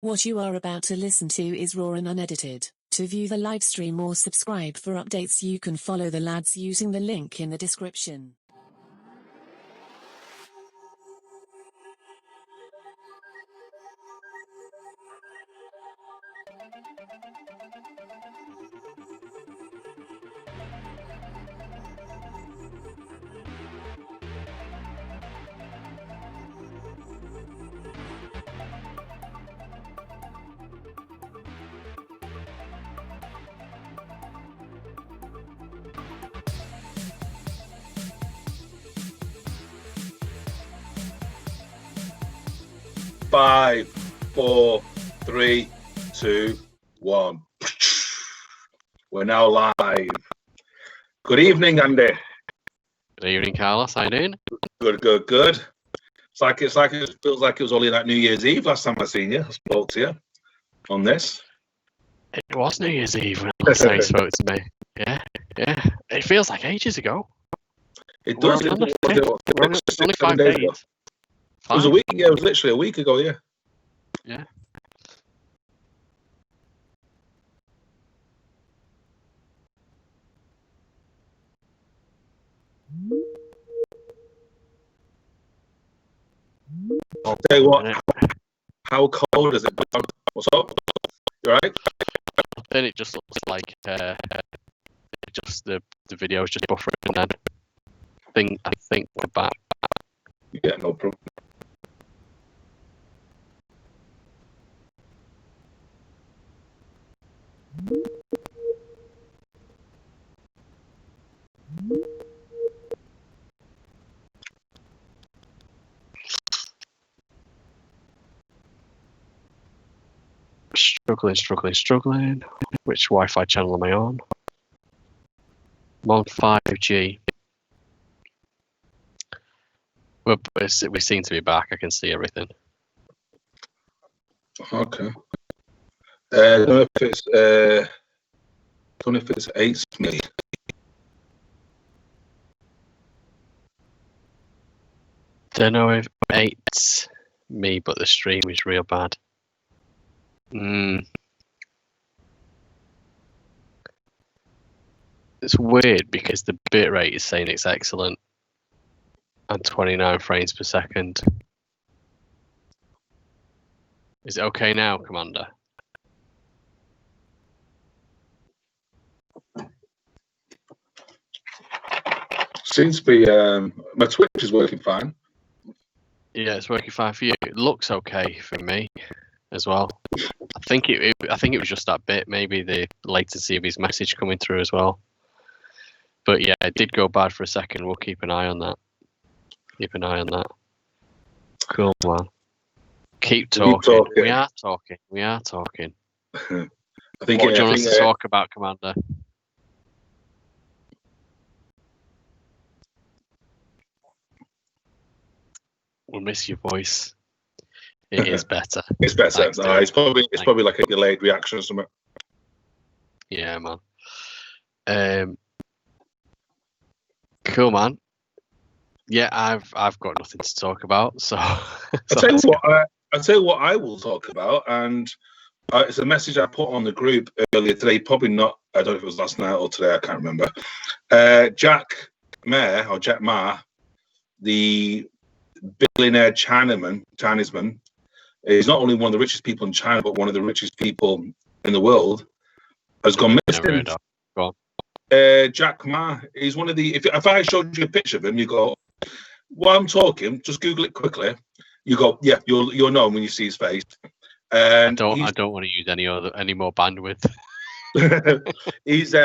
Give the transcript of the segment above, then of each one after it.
What you are about to listen to is raw and unedited. To view the live stream or subscribe for updates, you can follow the lads using the link in the description. Five, 4, 3, 2, 1. We're now live. Good evening, Andy. Good evening, Carlos. How you doing? Good. It feels like it was only like New Year's Eve last time I seen you. I spoke to you on this. It was New Year's Eve when last time you spoke to me. Yeah. It feels like ages ago. It does. We're only 5 days. Ago. It was a week. Yeah, it was literally a week ago. Yeah. Yeah. I'll tell you what. How cold is it? What's up? You all right? Then it just looks like just the video is just buffering, and then I think we're back. Yeah, no problem. Struggling. Which Wi-Fi channel am I on? I'm on 5G. We seem to be back. I can see everything. Okay. Don't know if it's 8 me. Don't know if it's me, but the stream is real bad. It's weird because the bitrate is saying it's excellent and 29 frames per second. Is it okay now, Commander? Seems to be. My Twitch is working fine. Yeah, it's working fine for you. It looks okay for me as well. I think it was just that bit, maybe the latency of his message coming through as well. But yeah, it did go bad for a second. We'll keep an eye on that. Cool, man. Keep talking. We are talking. I think. What do you want us to talk about, Commander? We'll miss your voice. It is better. It's better. It's probably like a delayed reaction or something. Yeah, man. Cool, man. Yeah, I've got nothing to talk about. So I'll tell you what I will talk about, and it's a message I put on the group earlier today. Probably not. I don't know if it was last night or today. I can't remember. Jack Ma, the billionaire Chinese-man, is not only one of the richest people in China, but one of the richest people in the world, has gone missing. Jack Ma is one of the. If I showed you a picture of him, you go, while I'm talking, just Google it quickly. You go, yeah, you'll know him when you see his face. And I don't want to use any more bandwidth. He's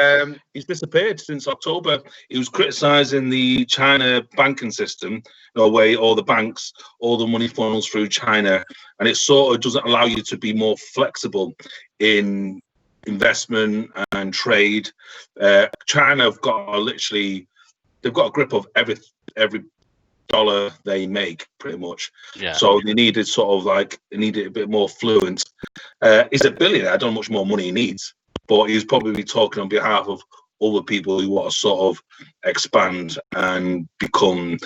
disappeared since October. He was criticizing the China banking system, where all the banks, all the money funnels through China, and it sort of doesn't allow you to be more flexible in investment and trade. China have got they've got a grip of every dollar they make, pretty much. Yeah. So they needed a bit more fluent. He's a billionaire. I don't know how much more money he needs, but he's probably talking on behalf of other people who want to sort of expand and become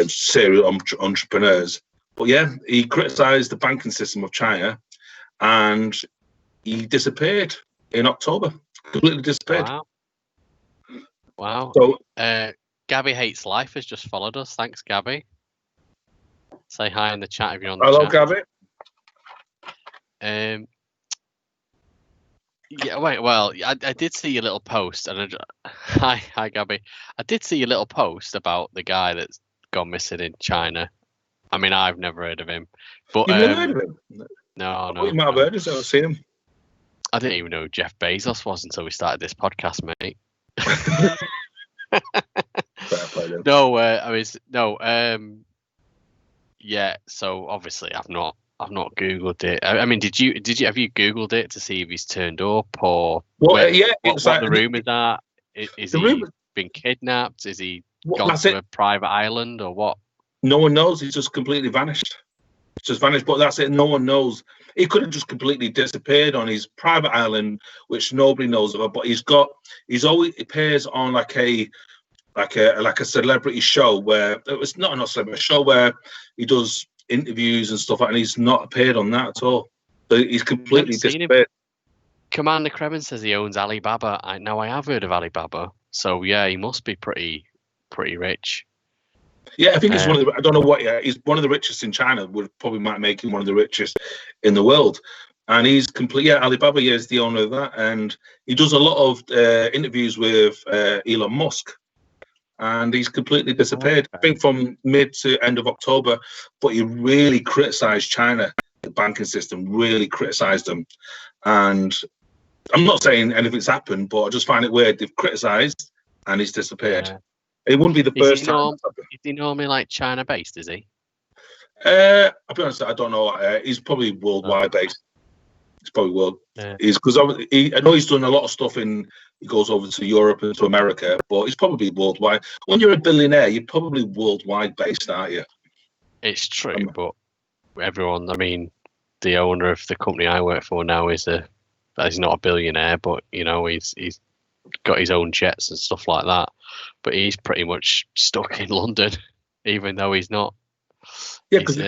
serial entrepreneurs. But yeah, he criticised the banking system of China, and he disappeared in October. Completely disappeared. Wow. So Gabby Hates Life has just followed us. Thanks, Gabby. Say hi in the chat if you're on the hello, chat. Gabby. Yeah, wait. Well, I did see your little post, and hi, Gabby. I did see your little post about the guy that's gone missing in China. I mean, I've never heard of him, but You've never heard of him? No. You might have heard of him. I've seen him. I didn't even know who Jeff Bezos was until we started this podcast, mate. Fair play, then. No. Yeah. So obviously, I've not Googled it. I mean, have you Googled it to see if he's turned up or what the rumors are? Is he been kidnapped? Is he gone to a private island or what? No one knows. He's just completely vanished. Just vanished, but that's it. No one knows. He could have just completely disappeared on his private island, which nobody knows about. But he always appears on like a celebrity show where it was not a celebrity show where he does interviews and stuff, and he's not appeared on that at all. So he's completely disappeared. Commander Kremen says he owns Alibaba. I have heard of Alibaba, so yeah, he must be pretty rich. Yeah, I think he's one of the. I don't know what. Yeah, he's one of the richest in China. Might make him one of the richest in the world. And he's complete. Yeah, Alibaba is the owner of that, and he does a lot of interviews with Elon Musk. And he's completely disappeared. Okay. I think from mid to end of October. But he really criticised China, the banking system. Really criticised them, and I'm not saying anything's happened, but I just find it weird. They've criticised, and he's disappeared. Yeah. It wouldn't be the first time. Is he normally like China based? Is he? I'll be honest. I don't know. He's probably worldwide based. He's probably world. Yeah. Because I know he's done a lot of stuff he goes over to Europe and to America, but he's probably worldwide. When you're a billionaire, you're probably worldwide based, aren't you? It's true, but everyone. I mean, the owner of the company I work for now he's not a billionaire, but he's got his own jets and stuff like that. But he's pretty much stuck in London, even though he's not. Yeah, because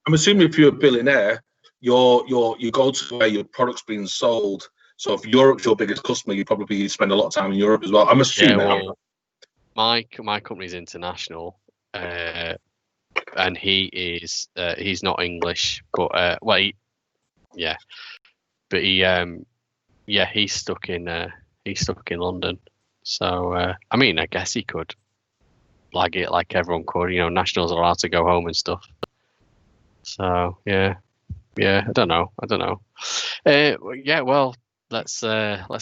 I'm assuming if you're a billionaire, you go to where your product's being sold. So if Europe's your biggest customer, you probably spend a lot of time in Europe as well. I'm assuming. Yeah, well, my company's international, and he's not English, but he's stuck in London. So I mean, I guess he could lag it like everyone could. Nationals are allowed to go home and stuff. So yeah, I don't know. Yeah, well, let's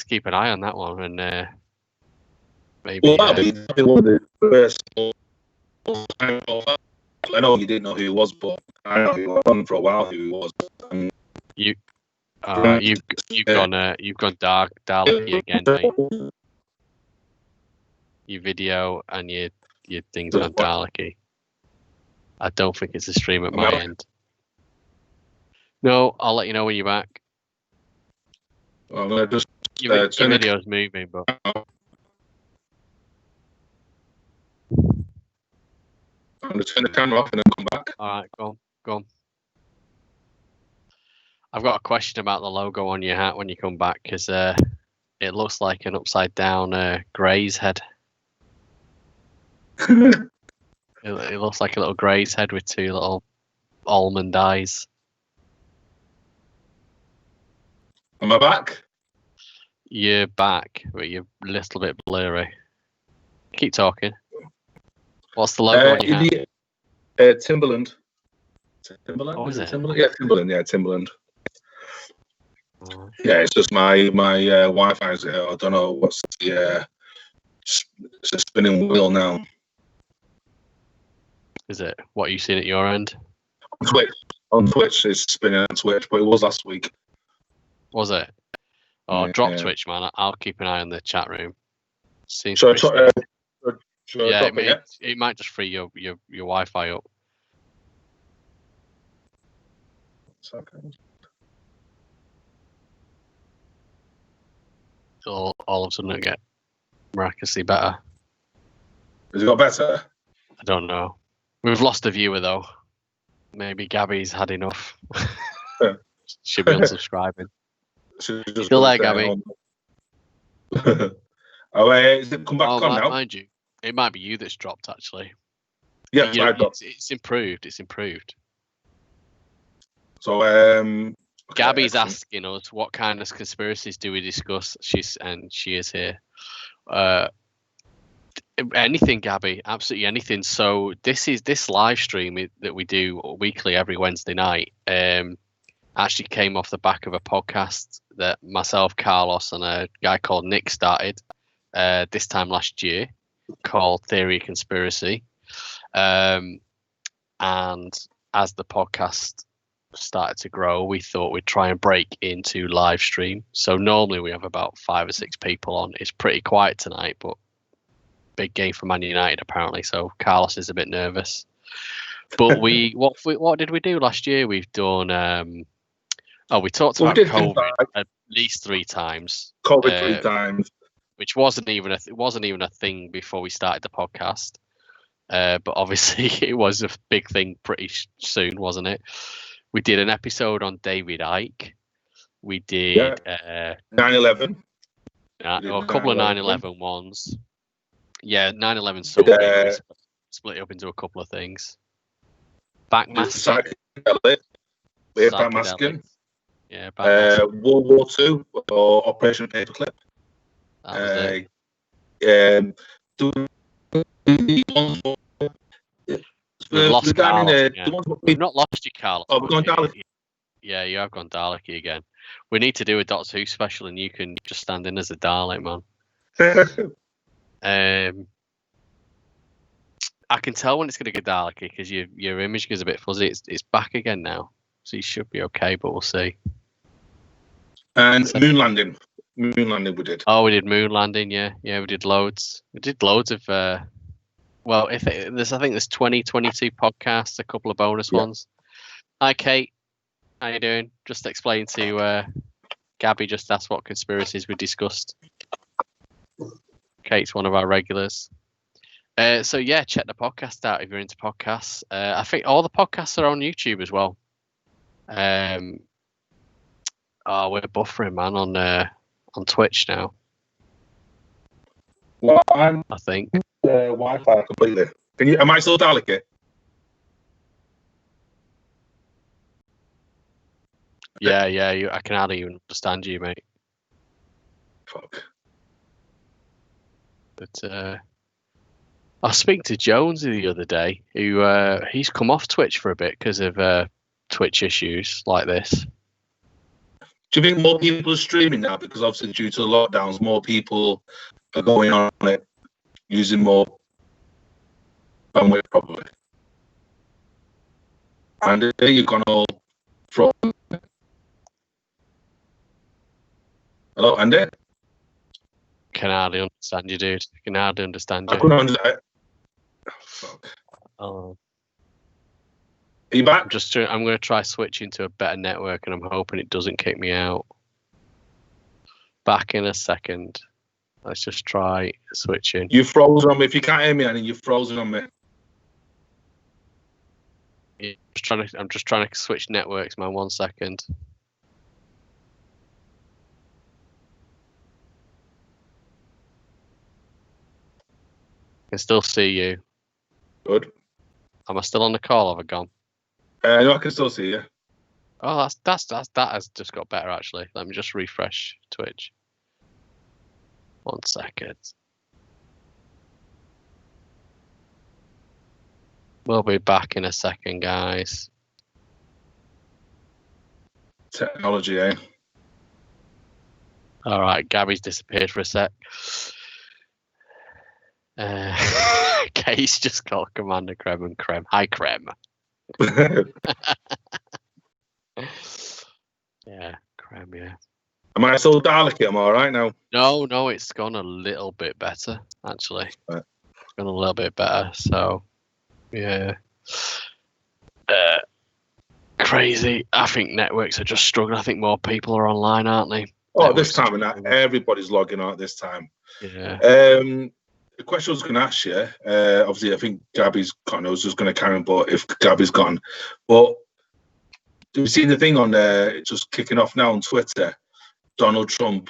keep an eye on that one and maybe. Well, that'd be one of the first. I know you didn't know who he was, but I know he was on for a while. Who he was. You've gone dark again, mate. Your video and your things on Daleki. I don't think it's a stream at my end. No, I'll let you know when you're back. Well, just your video's moving, but I'm going to turn the camera off and then come back. All right, go on. I've got a question about the logo on your hat when you come back because it looks like an upside down Grey's head. It looks like a little Grey's head with two little almond eyes. Am I back? You're back, but you're a little bit blurry. Keep talking. What's the logo on your hat? Timberland. Timberland? Oh, is it? Timberland? Yeah, Timberland. Yeah, Timberland. Yeah, it's just my Wi-Fi. I don't know what's the it's a spinning wheel now. Is it? What are you seeing at your end? On Twitch, it's spinning on Twitch, but it was last week. Was it? Oh, yeah, drop Twitch, man. I'll keep an eye on the chat room. Seems it might just free your Wi-Fi up. Okay. So all of a sudden it get miraculously better. Has it got better? I don't know. We've lost a viewer though. Maybe Gabby's had enough. Should be unsubscribing. Should just Still go there, stay Gabby? home. Oh, is it come back on now? Mind you, it might be you that's dropped actually. Yeah, You know, I got. it's improved. It's improved. So, okay, Gabby's excellent. asking us what kind of conspiracies do we discuss. She is here. Anything, Gabby, absolutely anything. So this live stream that we do weekly every Wednesday night. Actually came off the back of a podcast that myself, Carlos, and a guy called Nick started this time last year, called Theory Conspiracy. And as the podcast started to grow, we thought we'd try and break into live stream. So normally we have about 5 or 6 people on. It's pretty quiet tonight, but big game for Man United apparently. So Carlos is a bit nervous. But what did we do last year? We've done. We talked about COVID at least 3 times. COVID 3 times, which wasn't even a thing before we started the podcast. But obviously it was a big thing pretty soon, wasn't it? We did an episode on David Icke. We did 9/11. A couple of 9/11 ones. Yeah, 9/11 so big. We split it up into a couple of things. Backmasking. Backmasking. Yeah, World War II or Operation Paperclip. That was it. We've lost Carlos. We've not lost you, Carlos. Oh, we've gone Dalek. Yeah, you have gone Dalek again. We need to do a Doctor Who special, and you can just stand in as a Dalek, man. I can tell when it's going to get Dalek because your image is a bit fuzzy. It's back again now, so you should be okay, but we'll see. And moon landing we did. Oh, we did moon landing. Yeah, we did loads. We did loads of. I think there's 22 podcasts, a couple of bonus ones. Hi, Kate. How you doing? Just explain to Gabby. Just asked what conspiracies we discussed. Kate's one of our regulars. So yeah, check the podcast out if you're into podcasts. I think all the podcasts are on YouTube as well. We're buffering, man, on Twitch now. Well, I think Wi-Fi completely. Am I still Dalek? Yeah. I can hardly even understand you, mate. Fuck. But I was speaking to Jones the other day, who he's come off Twitch for a bit because of Twitch issues like this. Do you think more people are streaming now? Because obviously due to the lockdowns, more people are going on it, using more bandwidth probably. And you've gone all from. Hello, Andy? Can hardly understand you, dude. Can hardly understand you. I couldn't understand. Oh, fuck. Oh. Are you back? I'm going to try switching to a better network, and I'm hoping it doesn't kick me out. Back in a second. Let's just try switching. You frozen on me. If you can't hear me, Annie, you're frozen on me. Yeah, I'm just trying to switch networks, man. 1 second. I can still see you. Good. Am I still on the call? Have I gone? No, I can still see you. Oh, that has just got better actually. Let me just refresh Twitch. 1 second. We'll be back in a second, guys. Technology, eh? All right, Gabby's disappeared for a sec. Kate's just called Commander Creme and Creme. Hi, Creme. Yeah, Creme, yeah. Am I still Dalek? I'm all right now. No, it's gone a little bit better, actually. Right. It's gone a little bit better, so, yeah. Crazy. I think networks are just struggling. I think more people are online, aren't they? Oh, Networks this time and that, everybody's logging on at this time. Yeah. The question I was going to ask you, obviously, I think Gabby's gone. I was just going to carry on, but if Gabby's gone, but Have you seen the thing on just kicking off now on Twitter? Donald Trump,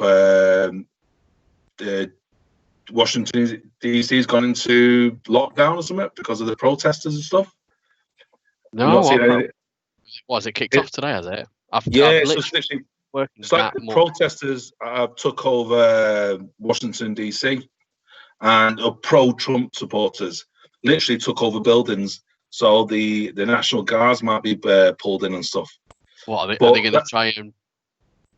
Washington D.C. has gone into lockdown or something because of the protesters and stuff. No, was it kicked off today? Has it? I've it's just literally. It's like the more. Protesters took over Washington D.C. and pro-Trump supporters literally took over buildings. So the National Guards might be pulled in and stuff. What are they going to try and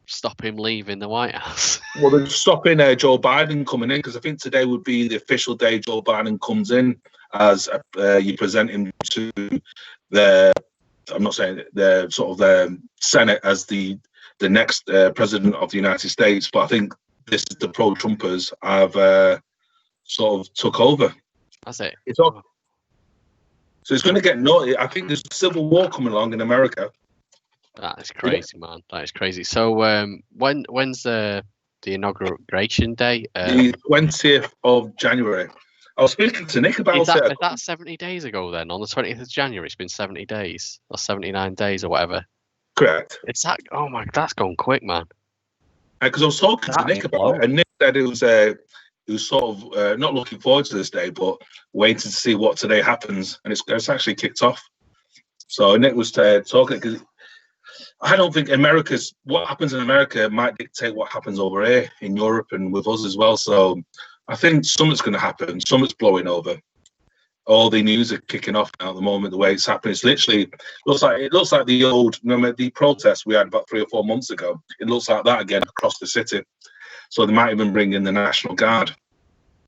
stop him leaving the White House? Well, they're stopping Joe Biden coming in because I think today would be the official day Joe Biden comes in as you present him to the. I'm not saying the sort of the Senate as the next president of the United States, but I think this is the pro-Trumpers have sort of took over. That's it. So it's going to get naughty. I think there's a civil war coming along in America. That is crazy, man. That is crazy. So when's the inauguration day? The 20th of January. I was speaking to Nick about it. Is that 70 days ago then? On the 20th of January, it's been 70 days or 79 days or whatever. Correct. It's that. Oh my, that's gone quick, man. Because I was talking to Nick about it, and Nick said it was sort of not looking forward to this day, but waiting to see what today happens, and it's actually kicked off. So Nick was talking because I don't think what happens in America might dictate what happens over here in Europe and with us as well. So I think something's going to happen. Something's blowing over. All the news are kicking off now at the moment. The way it's happening, it's literally looks like the old, remember the protests we had about 3 or 4 months ago. It looks like that again across the city. So they might even bring in the National Guard.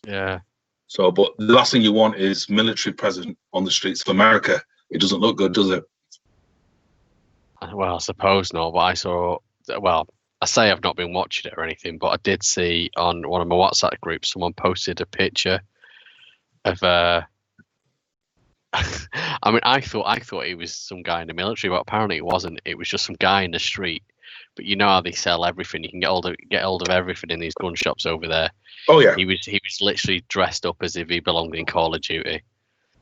Yeah. So, but the last thing you want is military presence on the streets of America. It doesn't look good, does it? Well, I suppose not. But I saw. Well, I say I've not been watching it or anything, but I did see on one of my WhatsApp groups someone posted a picture of. I mean, I thought he was some guy in the military, but apparently it wasn't. It was just some guy in the street. But you know how they sell everything. You can get hold of everything in these gun shops over there. Oh yeah. He was literally dressed up as if he belonged in Call of Duty.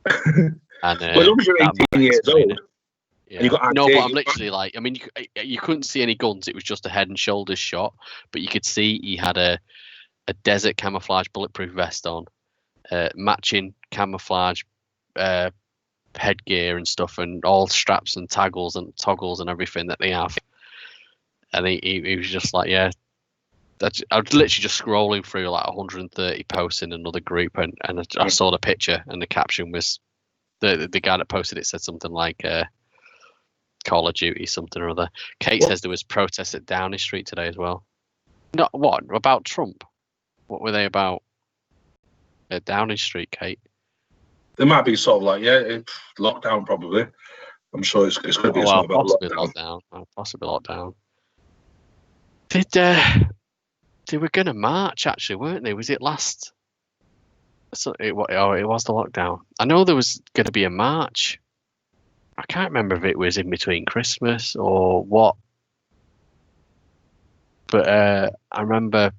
And well, you're 18 years old. Yeah. No, but I'm literally like, I mean, you couldn't see any guns. It was just a head and shoulders shot, but you could see he had a desert camouflage bulletproof vest on, matching camouflage headgear and stuff, and all straps and toggles and everything that they have. And he was just like, yeah. I was literally just scrolling through like 130 posts in another group, and I saw the picture, and the caption was the guy that posted it said something like Call of Duty something or other. Kate says there was protests at Downing Street today as well. Not what about Trump? What were they about at Downing Street, Kate? There might be sort of like lockdown probably. I'm sure it's going to be something about lockdown. Possibly lockdown. They were going to march actually, weren't they? Was it last? So it was the lockdown. I know there was going to be a march. I can't remember if it was in between Christmas or what. But I remember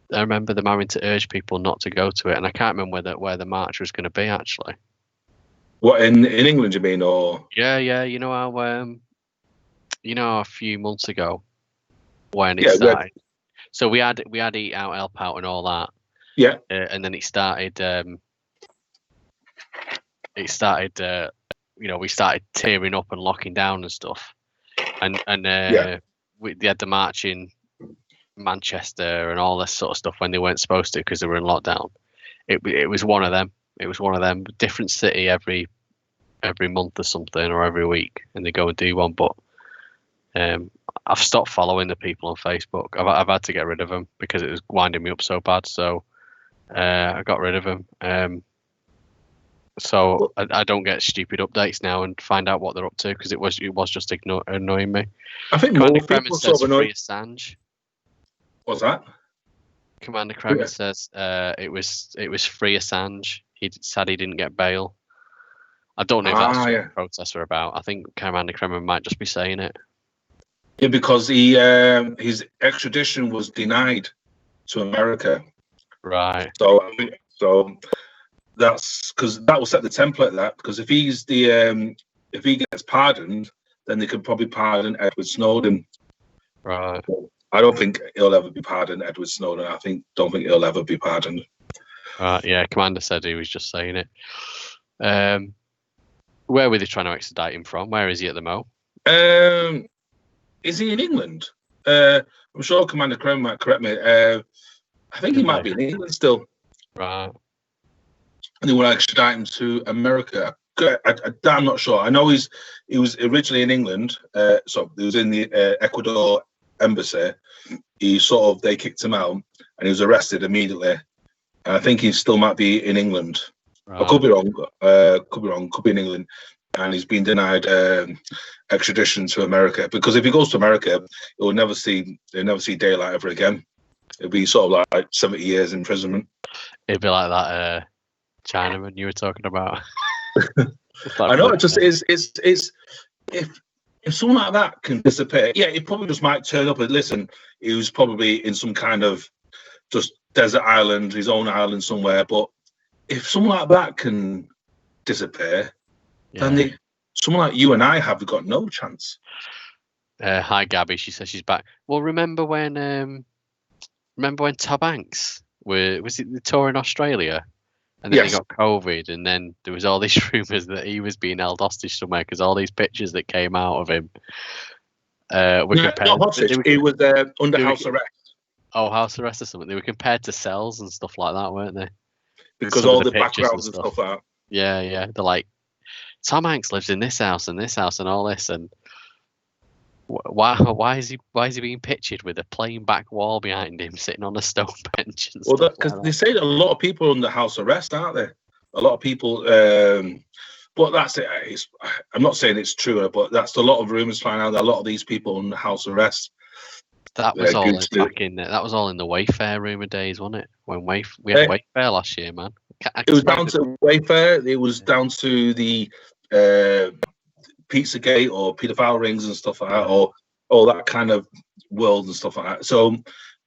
them having to urge people not to go to it, and I can't remember where the march was going to be actually. What in England you mean, or? Yeah. You know how a few months ago when it started. So we had Eat Out, Help Out, and all that. Yeah. And then it started. We started tearing up and locking down and stuff, and they had the march in Manchester and all this sort of stuff when they weren't supposed to because they were in lockdown. It was one of them. It was one of them. Different city every month or something, or every week, and they go and do one. But I've stopped following the people on Facebook. I've had to get rid of them because it was winding me up so bad. So I got rid of them. So I don't get stupid updates now and find out what they're up to because it was just annoying me. I think Commander Kremen says free Assange. What's that? Commander Kremen says it was free Assange. He said he didn't get bail. I don't know if that's what the protests are about. I think Commander Kremen might just be saying it. Yeah, because his extradition was denied to America. Right. So that's because that will set the template. That because if he gets pardoned, then they could probably pardon Edward Snowden. Right. I don't think he'll ever be pardoned, Edward Snowden. Don't think he'll ever be pardoned. Yeah, Commander said he was just saying it. Where were they trying to extradite him from? Where is he at the moment? Is he in England? I'm sure Commander Crane might correct me. I think he might be in England still. Right. And they want to extradite him to America. I'm not sure. I know he was originally in England. So he was in the Ecuador embassy. They kicked him out, and he was arrested immediately. And I think he still might be in England. Right. I could be wrong. Could be in England, and he's been denied extradition to America, because if he goes to America, he'll never see daylight ever again. It'll be sort of like 70 years imprisonment. It'd be like that Chinaman you were talking about. I know. It's if someone like that can disappear, yeah, he probably just might turn up and listen. He was probably in some kind of just desert island, his own island somewhere. But if someone like that can disappear, then someone like you and I have got no chance. Hi, Gabby. She says she's back. Well, remember when Tom Hanks was it the tour in Australia, and then he got COVID, and then there was all these rumours that he was being held hostage somewhere because all these pictures that came out of him were compared. Not hostage. He was under house arrest. Oh, house arrest or something. They were compared to cells and stuff like that, weren't they? Because all the backgrounds and stuff like that. Yeah. They're like, Tom Hanks lives in this house and all this, and why is he being pictured with a plain back wall behind him, sitting on a stone bench? And because they say that a lot of people are under house arrest, aren't they? A lot of people. But that's it. I'm not saying it's true, but that's a lot of rumours flying out that a lot of these people are under house arrest. That was all that was all in the Wayfair rumour days, wasn't it? When we had Wayfair last year, man. It was down to Wayfair. It was down to the Pizzagate or paedophile rings and stuff like that, or all that kind of world and stuff like that. So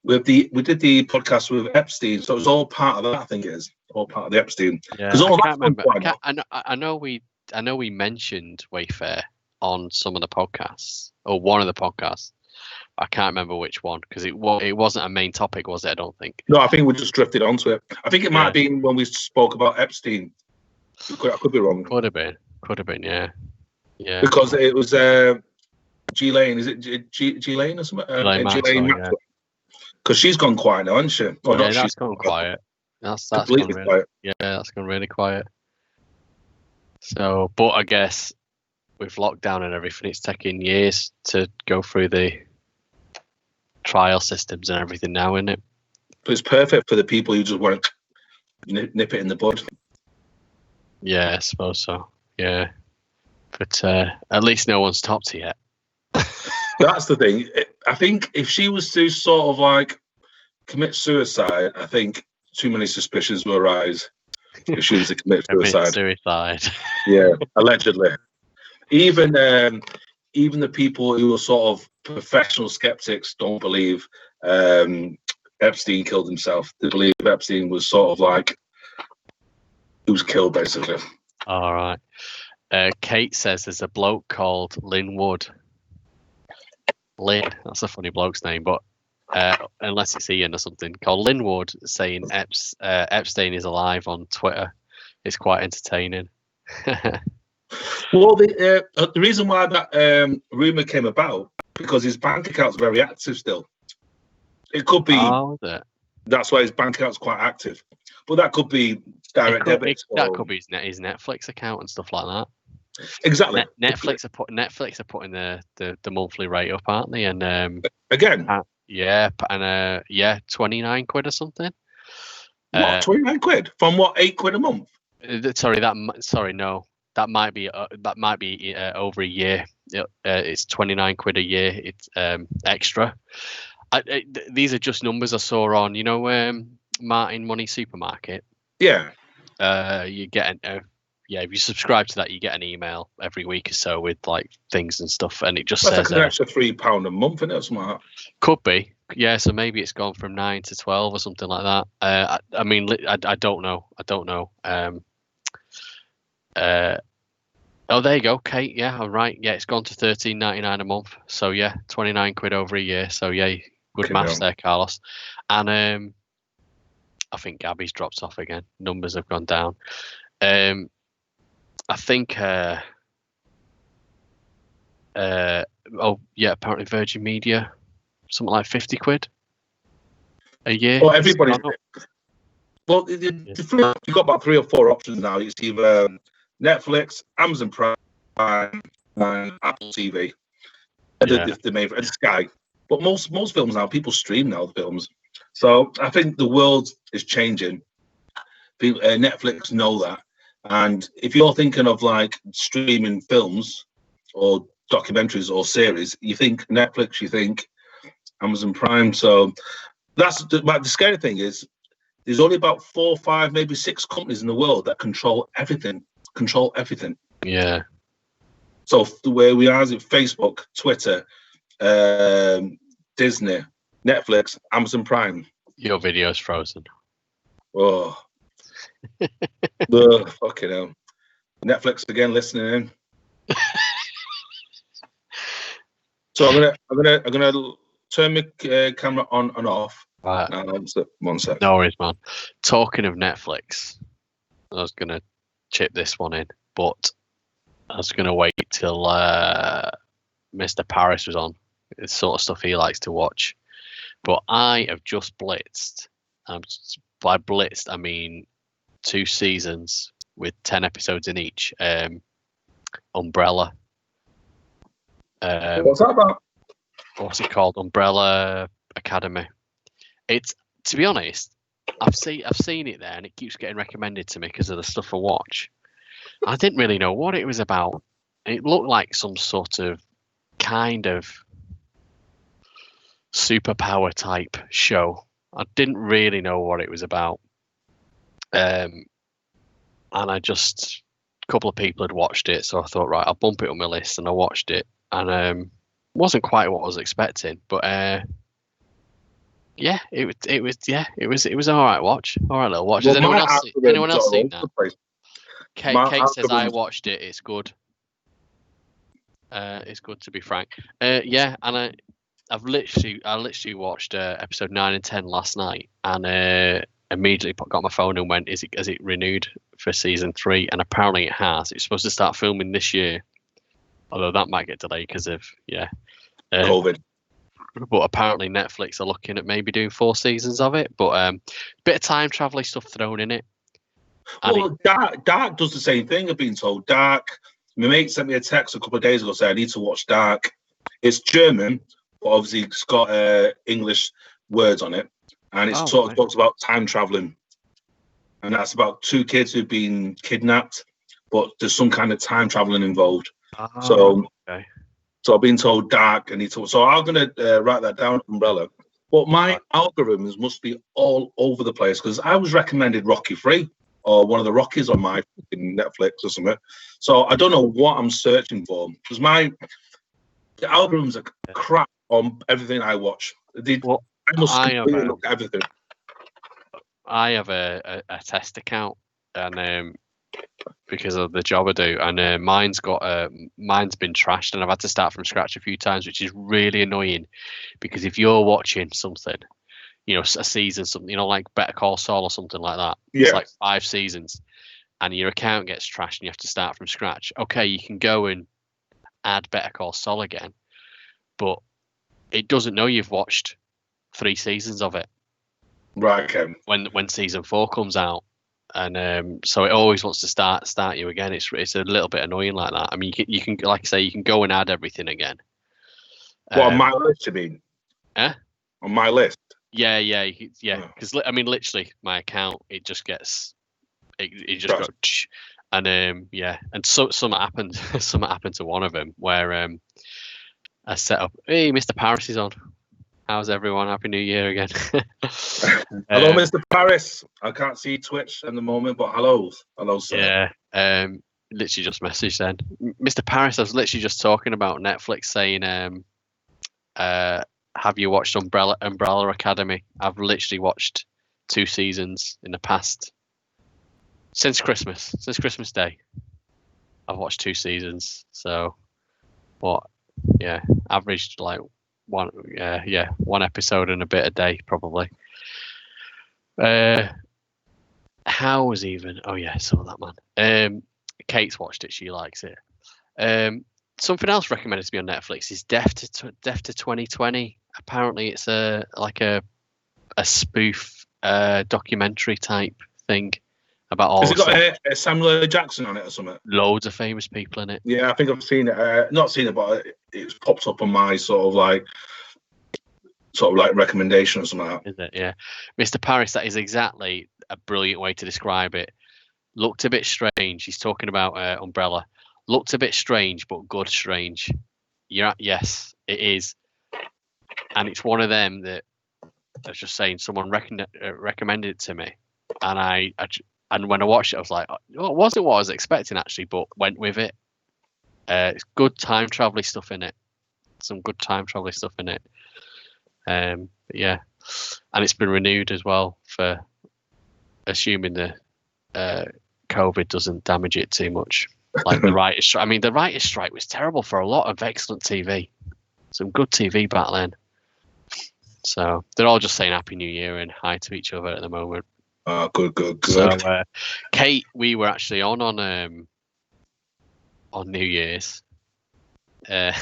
we did the podcast with Epstein, so it was all part of that. I think it is all part of the Epstein. Yeah, I can't remember. I know we mentioned Wayfair on some of the podcasts, or one of the podcasts. I can't remember which one, because it wasn't a main topic, was it? I don't think. No, I think we just drifted onto it. I think it might have been when we spoke about Epstein. I could be wrong. Could have been, yeah. Yeah. Because it was Ghislaine, is it Ghislaine or something? Ghislaine Maxwell. Because she's gone quiet now, hasn't she? Or yeah, that's gone quiet. That's completely gone quiet. Yeah, that's gone really quiet. So, but I guess with lockdown and everything, it's taking years to go through the trial systems and everything now, isn't it? But it's perfect for the people who just want to nip it in the bud. Yeah, I suppose so. Yeah. But at least no one's topped it yet. That's the thing. I think if she was to sort of like commit suicide, I think too many suspicions will arise if she was to commit suicide. Yeah, allegedly. Even the people who are sort of professional skeptics don't believe Epstein killed himself. They believe Epstein was sort of like he was killed, basically. All right. Kate says there's a bloke called Lynn Wood. Lynn, that's a funny bloke's name, but unless it's Ian or something, called Lynn Wood, saying Epstein is alive on Twitter. It's quite entertaining. Well, the reason why that rumor came about, because his bank account's very active still. It could be. Oh, is it? That's why his bank account's quite active. But that could be direct debits. That could be his Netflix account and stuff like that. Exactly. Netflix are putting the monthly rate up, aren't they? And again. Yeah, 29 quid or something. What, 29 quid from what, 8 quid a month? No, that might be over a year. It's 29 quid a year. It's extra. These are just numbers I saw on, Martin Money Supermarket. Yeah. You get if you subscribe to that, you get an email every week or so with like things and stuff, and it just says like an extra £3 a month, isn't it? Something like that. Could be, yeah. So maybe it's gone from 9 to 12 or something like that. I mean, I don't know. Oh, there you go, Kate. Yeah, I'm right. Yeah, it's gone to £13.99 a month. So yeah, 29 quid over a year. So yeah, good maths there, Carlos. And I think Gabby's dropped off again. Numbers have gone down. I think. Oh yeah, apparently Virgin Media, something like 50 quid a year. Well, everybody. Well, you've got about 3 or 4 options now. It's either Netflix, Amazon Prime, and Apple TV. The main and Sky. But most films now, people stream now the films. So I think the world is changing. People, Netflix know that, and if you're thinking of like streaming films or documentaries or series, you think Netflix, you think Amazon Prime. So that's the scary thing is there's only about 4, 5, maybe 6 companies in the world that control everything. Yeah. So the way we are is it Facebook, Twitter, Disney, Netflix, Amazon Prime. Your video's frozen. Oh, fucking hell! Netflix again, listening in. So I'm gonna turn my camera on and off. Right. One sec. No worries, man. Talking of Netflix, I was gonna chip this one in, but I was gonna wait till Mr. Paris was on. It's the sort of stuff he likes to watch. But I have just blitzed. By blitzed, I mean 2 seasons with 10 episodes in each. Umbrella. What's that about? What's it called? Umbrella Academy. It's, to be honest, I've seen it there, and it keeps getting recommended to me because of the stuff I watch. I didn't really know what it was about. It looked like some sort of kind of superpower type show. I didn't really know what it was about. And a couple of people had watched it, so I thought, right, I'll bump it on my list, and I watched it, and wasn't quite what I was expecting, but yeah, it was all right watch, all right little watch. Has anyone else seen that? Kate says I watched it. It's good. It's good, to be frank. Yeah, and I literally watched episode 9 and 10 last night, and immediately got my phone and went, has it renewed for season 3? And apparently it has. It's supposed to start filming this year, although that might get delayed because of COVID. But apparently Netflix are looking at maybe doing 4 seasons of it. But bit of time travel stuff thrown in it. Well, Dark does the same thing. I've been told. Dark. My mate sent me a text a couple of days ago saying I need to watch Dark. It's German, but obviously it's got English words on it, and it talks about time traveling, and that's about 2 kids who've been kidnapped, but there's some kind of time traveling involved. So I've been told Dark. So I'm gonna write that down, Umbrella. But my algorithms must be all over the place because I was recommended Rocky 3 or one of the Rockies on my Netflix or something. So I don't know what I'm searching for because the algorithms are crap on everything I watch. I must completely look at everything. I have a test account, and because of the job I do, and mine's been trashed, and I've had to start from scratch a few times, which is really annoying. Because if you're watching something, a season, something, like Better Call Saul or something like that, it's like 5 seasons, and your account gets trashed, and you have to start from scratch. Okay, you can go and add Better Call Saul again, but it doesn't know you've watched 3 seasons of it. Right. Okay. When season 4 comes out. And so it always wants to start you again. It's a little bit annoying like that. I mean, you can like I say, you can go and add everything again. On my list, you mean? On my list. Yeah. Because I mean, literally, my account it just goes, and and something happened. Something happened to one of them where I set up. Hey, Mr. Paris is on. How's everyone? Happy New Year again. Hello, Mr. Paris. I can't see Twitch at the moment, but hello, sir. Yeah. Literally just messaged then. Mr. Paris, I was literally just talking about Netflix saying, have you watched Umbrella Academy? I've literally watched 2 seasons in the past since Christmas Day. I've watched 2 seasons. So, what? Yeah, averaged like one episode and a bit a day probably. How's even? Oh yeah, I saw that, man. Kate's watched it. She likes it. Something else recommended to me on Netflix is Death to 2020. Apparently, it's a spoof documentary type thing about all. Has it got a Samuel L. Jackson on it or something? Loads of famous people in it. Yeah, I think I've seen it. Not seen it, but it's popped up on my sort of like recommendation or something like that. Is it? Yeah, Mr. Paris. That is exactly a brilliant way to describe it. Looked a bit strange. He's talking about Umbrella. Looked a bit strange, but good strange. Yes, it is. And it's one of them that I was just saying. Someone recommended it to me, and and when I watched it, I was like, oh, it wasn't what I was expecting actually, but went with it. It's good time travel stuff in it. Some good time travel stuff in it. Yeah, and it's been renewed as well for assuming the COVID doesn't damage it too much. Like the writers' strike. I mean, the writers' strike was terrible for a lot of excellent TV. Some good TV battling. So they're all just saying Happy New Year and hi to each other at the moment. Oh, good. So Kate, we were actually on New Year's. Do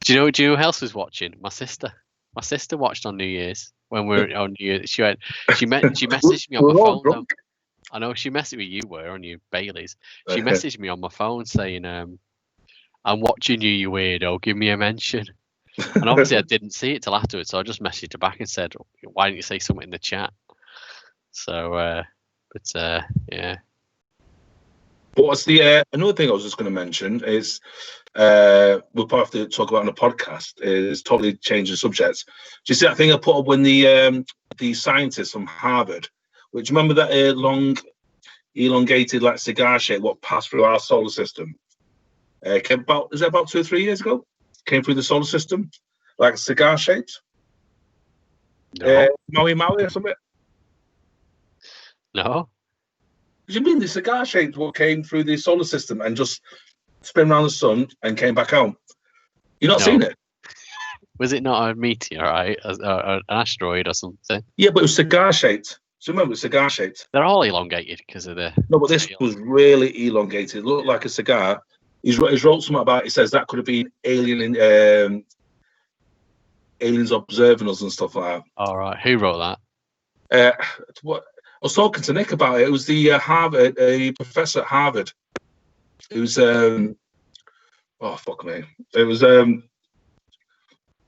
you know who else was watching? My sister. My sister watched on New Year's when we were on New Year's. She messaged me on my phone. Though. I know she messaged me. You were on your Bailey's. She messaged me on my phone saying, "I'm watching you, you weirdo. Give me a mention." And obviously, I didn't see it till afterwards, so I just messaged her back and said, "Why didn't you say something in the chat?" So, yeah. But what's the another thing I was just going to mention is we'll probably have to talk about on the podcast. Is totally changing subjects. Do you see that thing I put up when the scientists from Harvard? Which remember that long, elongated like cigar shape what passed through our solar system? Came about 2 or 3 years ago? Came through the solar system, like cigar shaped. No. Maui or something. No. What do you mean the cigar shaped what came through the solar system and just spin around the sun and came back out? You not seen it? Was it not a meteorite, an asteroid or something? Yeah, but it was cigar shaped. So remember, it was cigar shaped. They're all elongated because of the. No, but this was really elongated. It looked like a cigar. He's wrote something about it. He says that could have been aliens observing us and stuff like that. All right. Who wrote that? What I was talking to Nick about it. It was the a professor at Harvard. It was oh fuck me. It was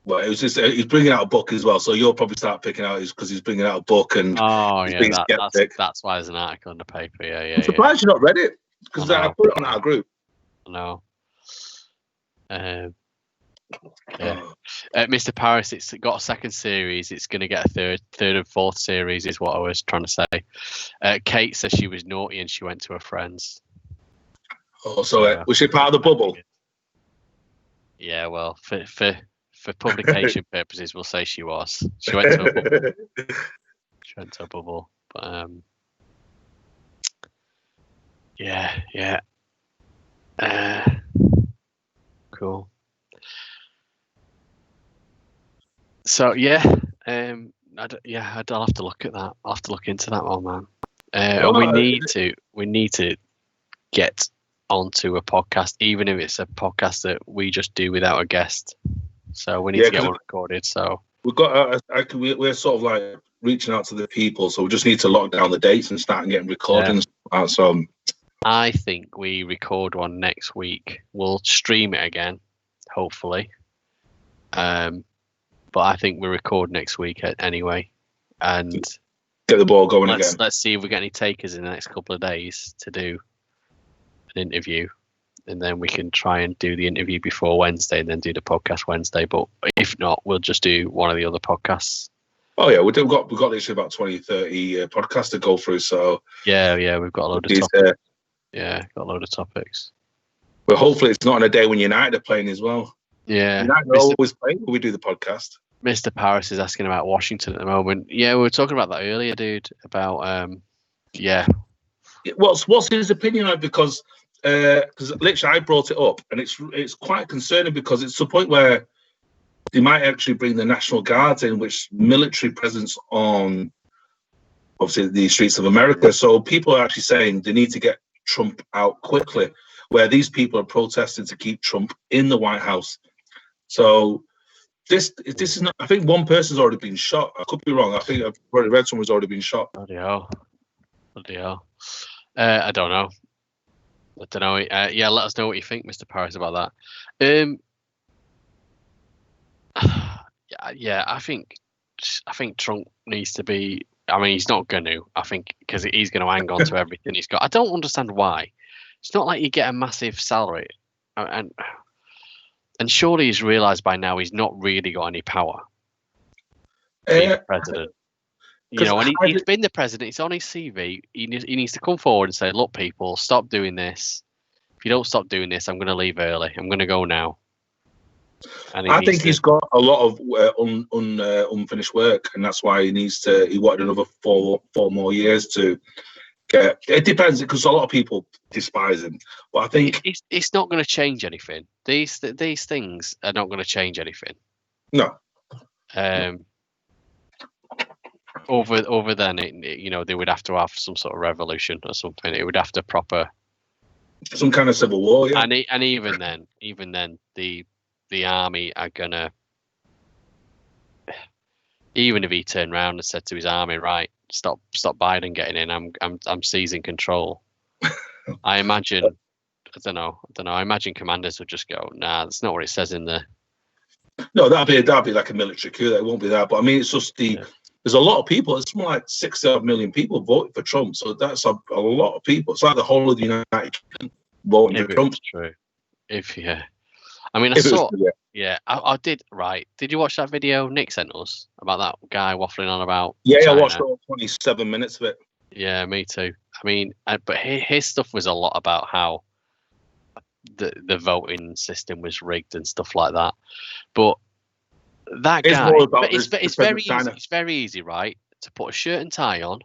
well, it was just he's bringing out a book as well. So you'll probably start picking out because he's bringing out a book and that's why there's an article in the paper. Yeah. I'm surprised you not read it because I put it on our group. No. Mr. Paris, it's got a second series. It's going to get a third and fourth series, is what I was trying to say. Kate says she was naughty and she went to her friends. Oh, so was she part of the bubble? Yeah, well, for publication purposes, we'll say she was. She went to a bubble. But yeah. Cool. So yeah, I'll have to look at that. I'll have to look into that one, man. And we need to get onto a podcast, even if it's a podcast that we just do without a guest. So we need to get one recorded. So we've got we're sort of like reaching out to the people, so we just need to lock down the dates and start getting recordings. Yeah. So I think we record one next week. We'll stream it again, hopefully. But I think we record next week anyway, and get the ball going again. Let's see if we get any takers in the next couple of days to do an interview, and then we can try and do the interview before Wednesday, and then do the podcast Wednesday. But if not, we'll just do one of the other podcasts. Oh yeah, we've got literally about 20-30 podcasts to go through. So yeah, we've got a load of topics. Got a load of topics. But hopefully, it's not on a day when United are playing as well. Yeah, United are always playing when we do the podcast. Mr. Paris is asking about Washington at the moment. Yeah, we were talking about that earlier, dude. About What's his opinion on it? Because because literally I brought it up, and it's quite concerning because it's to the point where they might actually bring the National Guards in, which military presence on obviously the streets of America. So people are actually saying they need to get Trump out quickly, where these people are protesting to keep Trump in the White House. So this is not. I think one person's already been shot. I could be wrong. I think I've already read someone's already been shot. Bloody hell. I don't know. Yeah, let us know what you think, Mr. Paris, about that. Yeah, I think Trump needs to be. I mean, he's not going to. I think because he's going to hang on to everything he's got. I don't understand why. It's not like you get a massive salary, and surely he's realised by now he's not really got any power. Being president, and he's been the president. It's on his CV. He needs to come forward and say, "Look, people, stop doing this. If you don't stop doing this, I'm going to leave early. I'm going to go now." And I think he's got a lot of unfinished work, and that's why he wanted another four more years to get. It depends because a lot of people despise him, but I think it's not going to change anything. These things are not going to change anything. No. Over then, they would have to have some sort of revolution or something. It would have to some kind of civil war, yeah. And even then, the army are gonna. Even if he turned around and said to his army, "Right, stop Biden getting in. I'm seizing control." I imagine. I don't know. I imagine commanders would just go, "Nah, that's not what it says in there." No, that'd be like a military coup. That won't be that. But I mean, it's just there's a lot of people. It's more like 60 million people voted for Trump. So that's a lot of people. It's like the whole of the United Kingdom voting for Trump. True. I mean, I did. Right. Did you watch that video Nick sent us about that guy waffling on about? Yeah, China? I watched all 27 minutes of it. Yeah, me too. I mean, but his stuff was a lot about how the voting system was rigged and stuff like that. But that guy, it's very easy. It's very easy, right, to put a shirt and tie on,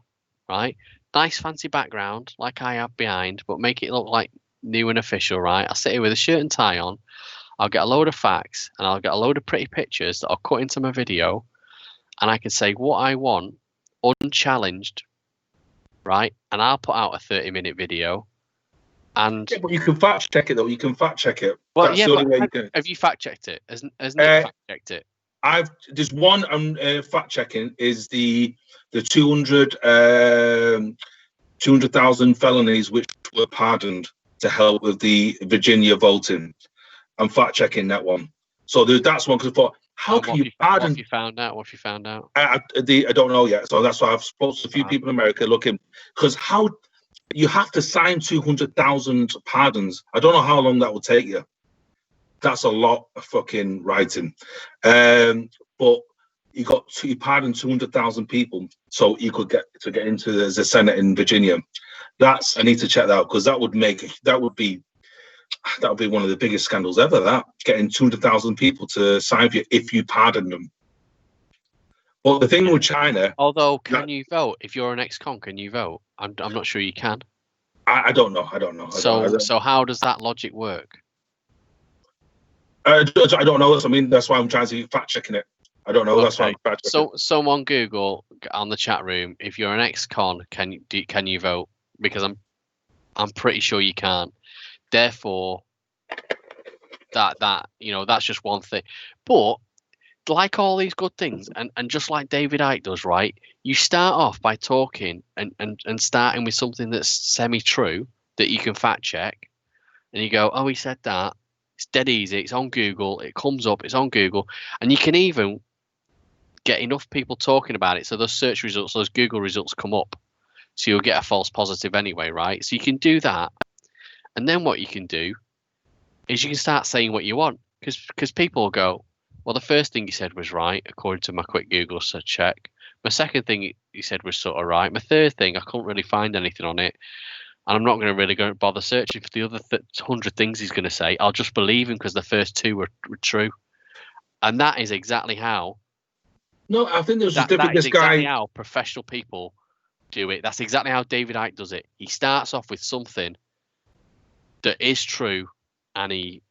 right? Nice fancy background like I have behind, but make it look like new and official, right? I'll sit here with a shirt and tie on. I'll get a load of facts and I'll get a load of pretty pictures that I'll cut into my video, and I can say what I want unchallenged, right? And I'll put out a 30-minute video. And but you can fact check it though. You can fact check it. Well, that's the only way you can. Have you fact checked it? Has Nick fact checked it? There's one fact checking is the 200,000 felonies which were pardoned to help with the Virginia voting. I'm fact checking that one. So that's one because I thought, how can you pardon? What have you found out? I don't know yet. So that's why I've spoken to a few people in America looking, because how you have to sign 200,000 pardons. I don't know how long that will take you. That's a lot of fucking writing. But you pardon 200,000 people so you could get into the Senate in Virginia. I need to check that out because that would be one of the biggest scandals ever. That getting 200,000 people to sign for you if you pardon them. But the thing with China, although, can you vote if you're an ex-con? Can you vote? I'm not sure you can. I don't know. So how does that logic work? I don't know. I mean, that's why I'm trying to fact checking it. I don't know. Okay. That's why I'm fact checking. So someone Google on the chat room, if you're an ex-con, can you vote? Because I'm pretty sure you can't. Therefore, that's just one thing. But like all these good things, and just like David Icke does, right? You start off by talking and starting with something that's semi-true that you can fact check, and you go, "Oh, he said that." It's dead easy. It's on Google. It comes up. It's on Google, and you can even get enough people talking about it so those search results, those Google results come up, so you'll get a false positive anyway, right? So you can do that, and then what you can do is you can start saying what you want, because people will go, well, the first thing you said was right according to my quick Google search check. My second thing you said was sort of right. My third thing, I couldn't really find anything on it. And I'm not going to really go bother searching for the other 100 things he's going to say. I'll just believe him because the first two were true. And that is exactly how. No, I think there's exactly how professional people do it. That's exactly how David Icke does it. He starts off with something that is true, and he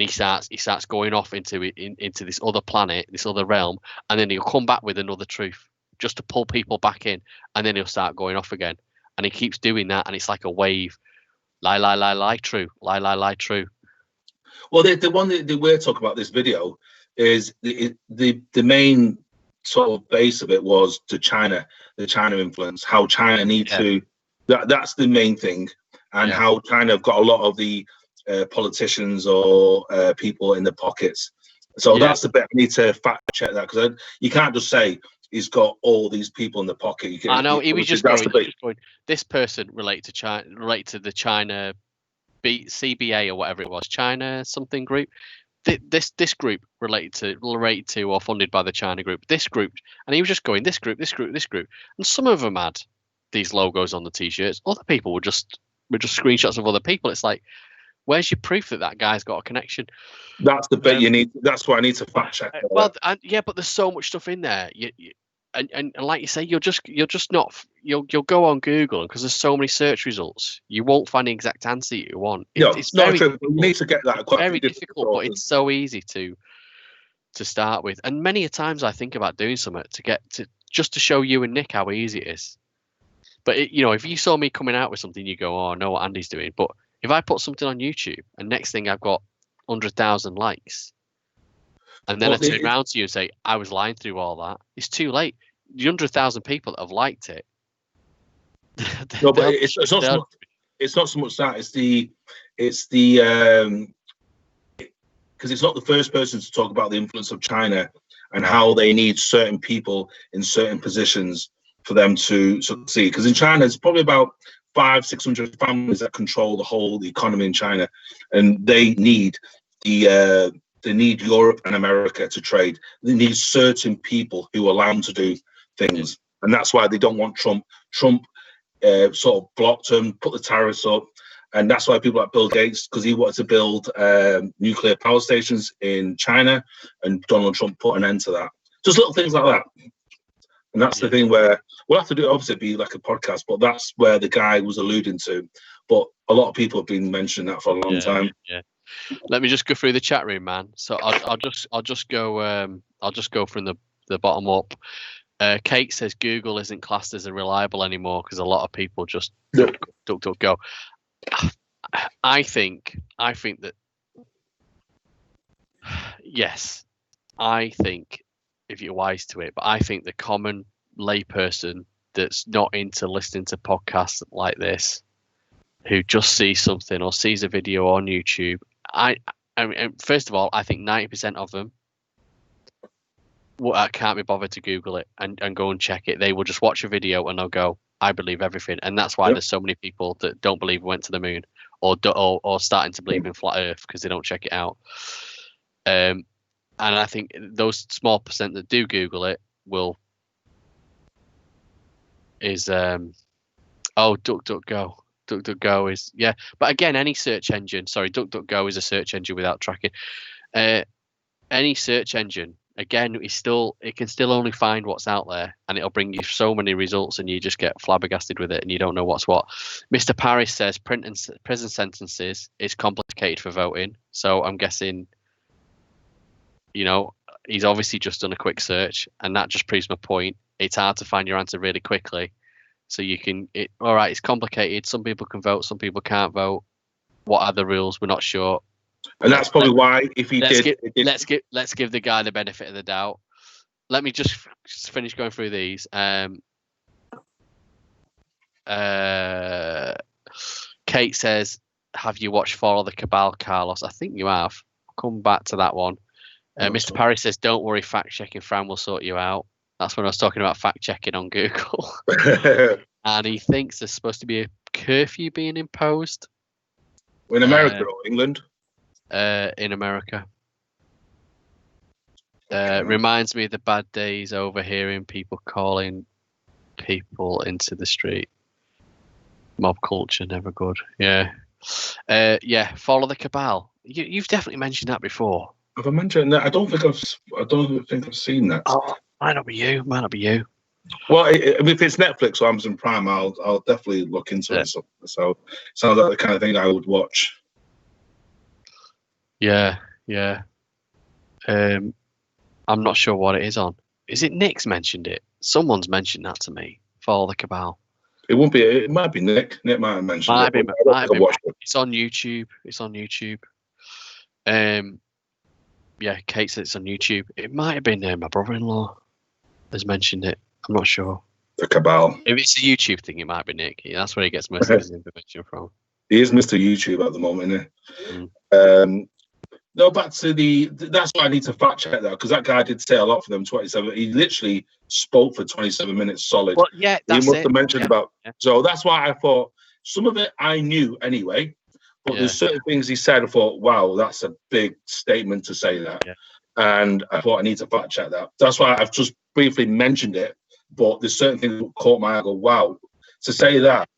starts going off into this other planet, this other realm, and then he'll come back with another truth just to pull people back in, and then he'll start going off again, and he keeps doing that, and it's like a wave. Lie, true. Lie, true. Well, the one that we're talking about this video is the main sort of base of it was the China influence, how China need to. That's the main thing, and how China have got a lot of the politicians or people in the pockets. So that's the bit I need to fact check that, because you can't just say he's got all these people in the pocket. I know he was just going. This person related to China, related to the China CBA or whatever it was, China something group. This group related to or funded by the China group. This group, and he was just going this group, and some of them had these logos on the t-shirts. Other people were just screenshots of other people. It's like, where's your proof that guy's got a connection? That's the bit you need. That's why I need to fact check. Well, but there's so much stuff in there. And like you say, you'll go on Google, and because there's so many search results, you won't find the exact answer you want. It's not true. You need to get that. Quite very difficult, but it's so easy to start with. And many a times I think about doing something just to show you and Nick how easy it is. But if you saw me coming out with something, you go, "Oh, I know what Andy's doing." But if I put something on YouTube, and next thing I've got 100,000 likes, and then I turn around to you and say, I was lying through all that, it's too late. The 100,000 people that have liked it. No, but it's not so much that. It's the because it's not the first person to talk about the influence of China and how they need certain people in certain positions for them to succeed. Because in China, it's probably about 500-600 families that control the economy in China, and they need Europe and America to trade. They need certain people who allow them to do things, and that's why they don't want Trump. Trump sort of blocked them, put the tariffs up, and that's why people like Bill Gates, because he wanted to build nuclear power stations in China, and Donald Trump put an end to that. Just little things like that. And that's the thing where we'll have to do, obviously, be like a podcast, but that's where the guy was alluding to. But a lot of people have been mentioning that for a long time. Yeah. Let me just go through the chat room, man. So I'll just go from the bottom up. Kate says Google isn't classed as reliable anymore because a lot of people just go. I think that yes, I think if you're wise to it, but I think the common layperson that's not into listening to podcasts like this, who just sees something or sees a video on YouTube, I mean, first of all, I think 90% of them can't be bothered to Google it and go and check it. They will just watch a video and they'll go, I believe everything. And that's why there's so many people that don't believe we went to the moon or starting to believe in flat Earth because they don't check it out. And I think those small percent that do Google it is DuckDuckGo. DuckDuckGo is but again, any search engine. Sorry, DuckDuckGo is a search engine without tracking. Any search engine, again, it can still only find what's out there, and it'll bring you so many results, and you just get flabbergasted with it, and you don't know what's what. Mr. Paris says prison sentences is complicated for voting, so I'm guessing. He's obviously just done a quick search, and that just proves my point. It's hard to find your answer really quickly. So all right, it's complicated. Some people can vote, some people can't vote. What are the rules? We're not sure. And that's probably why, if he did... Let's give the guy the benefit of the doubt. Let me just finish going through these. Kate says, have you watched Follow the Cabal, Carlos? I think you have. I'll come back to that one. Mr. Parry says, don't worry, fact-checking Fran will sort you out. That's when I was talking about fact-checking on Google. And he thinks there's supposed to be a curfew being imposed. In America or England? In America. Reminds me of the bad days overhearing people calling people into the street. Mob culture, never good. Yeah. Follow the Cabal. You've definitely mentioned that before. Have I mentioned that? I don't think I've seen that. Oh, might not be you. Well, if it's Netflix or Amazon Prime, I'll definitely look into it. So it sounds like the kind of thing I would watch. Yeah. I'm not sure what it is on. Is it Nick's mentioned it? Someone's mentioned that to me. For all the cabal. It won't be. It might be Nick. Nick might have mentioned Might it. be. It. It's on YouTube. Yeah, Kate said it's on YouTube. It might have been my brother-in-law has mentioned it. I'm not sure. The cabal. If it's a YouTube thing, it might be Nick. Yeah, that's where he gets most of his information from. He is Mr. YouTube at the moment, isn't he? No, back to that's why I need to fact check that, because that guy did say a lot for them 27. He literally spoke for 27 minutes solid. Well, yeah, that's he must have mentioned about. So that's why I thought some of it I knew anyway, but there's certain things he said. I thought, wow, that's a big statement to say that, and I thought I need to fact check that. That's why I've just briefly mentioned it, but there's certain things that caught my eye. I go, wow, to say that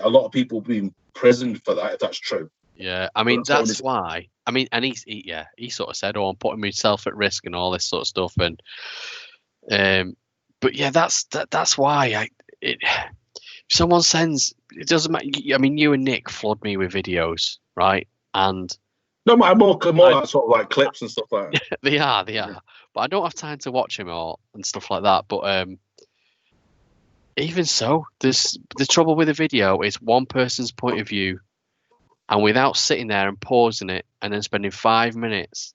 a lot of people being imprisoned for that, if that's true. Yeah, I mean that's why. I mean, and he sort of said, "Oh, I'm putting myself at risk and all this sort of stuff." And but yeah, that's why if someone sends, it doesn't matter. I mean, you and Nick flood me with videos, right? And no, more like sort of like clips and stuff like that. they are, but I don't have time to watch them all and stuff like that. But even so, there's the trouble with a video is one person's point of view. And without sitting there and pausing it and then spending 5 minutes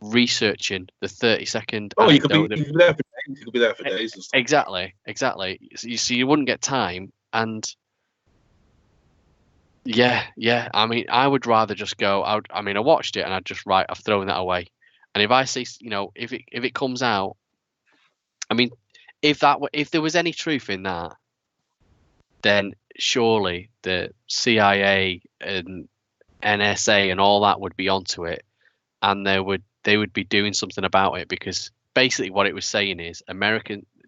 researching the 30-second. Oh, you could be there for days. You could be there for days. And stuff. Exactly. So you wouldn't get time. And yeah. I mean, I would rather just go. I watched it and I'd just I've thrown that away. And if I see, if it comes out, I mean, if there was any truth in that, then surely the CIA and NSA and all that would be onto it, and they would be doing something about it, because basically what it was saying is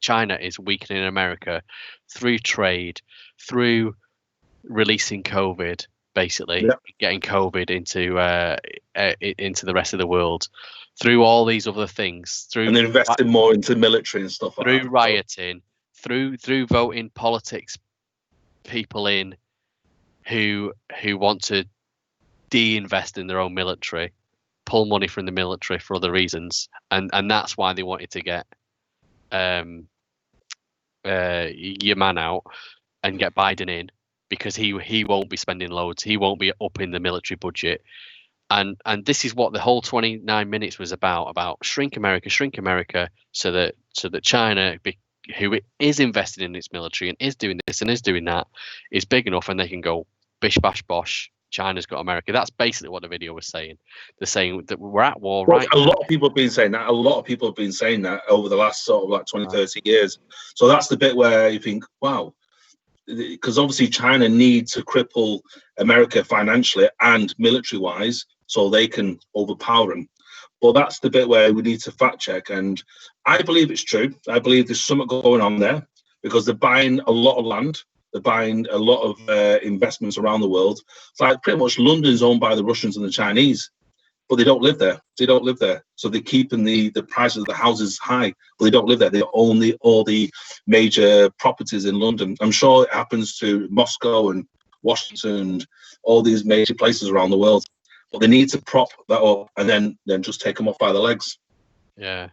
China is weakening America through trade, through releasing COVID, basically getting COVID into the rest of the world, through all these other things, and then investing more into military and stuff like that. Through rioting, through voting politics people in who want to de-invest in their own military, pull money from the military for other reasons, and that's why they wanted to get your man out and get Biden in, because he won't be spending loads, he won't be upping the military budget, and this is what the whole 29 minutes was about shrink America, so that China, who is invested in its military and is doing this and is doing that, is big enough and they can go bish bash bosh, China's got America. That's basically what the video was saying. They're saying that we're at war, right? A lot of people have been saying that. A lot of people have been saying that over the last sort of like 20, 30 years. So that's the bit where you think, wow, because obviously China needs to cripple America financially and military-wise so they can overpower them. Well, that's the bit where we need to fact check, and I believe it's true. I believe there's something going on there, because they're buying a lot of land, they're buying a lot of investments around the world. It's like pretty much London's owned by the Russians and the Chinese, but they don't live there. So they're keeping the prices of the houses high, but they don't live there. They own all the major properties in London. I'm sure it happens to Moscow and Washington and all these major places around the world. But they need to prop that up and then just take them off by the legs. Yeah.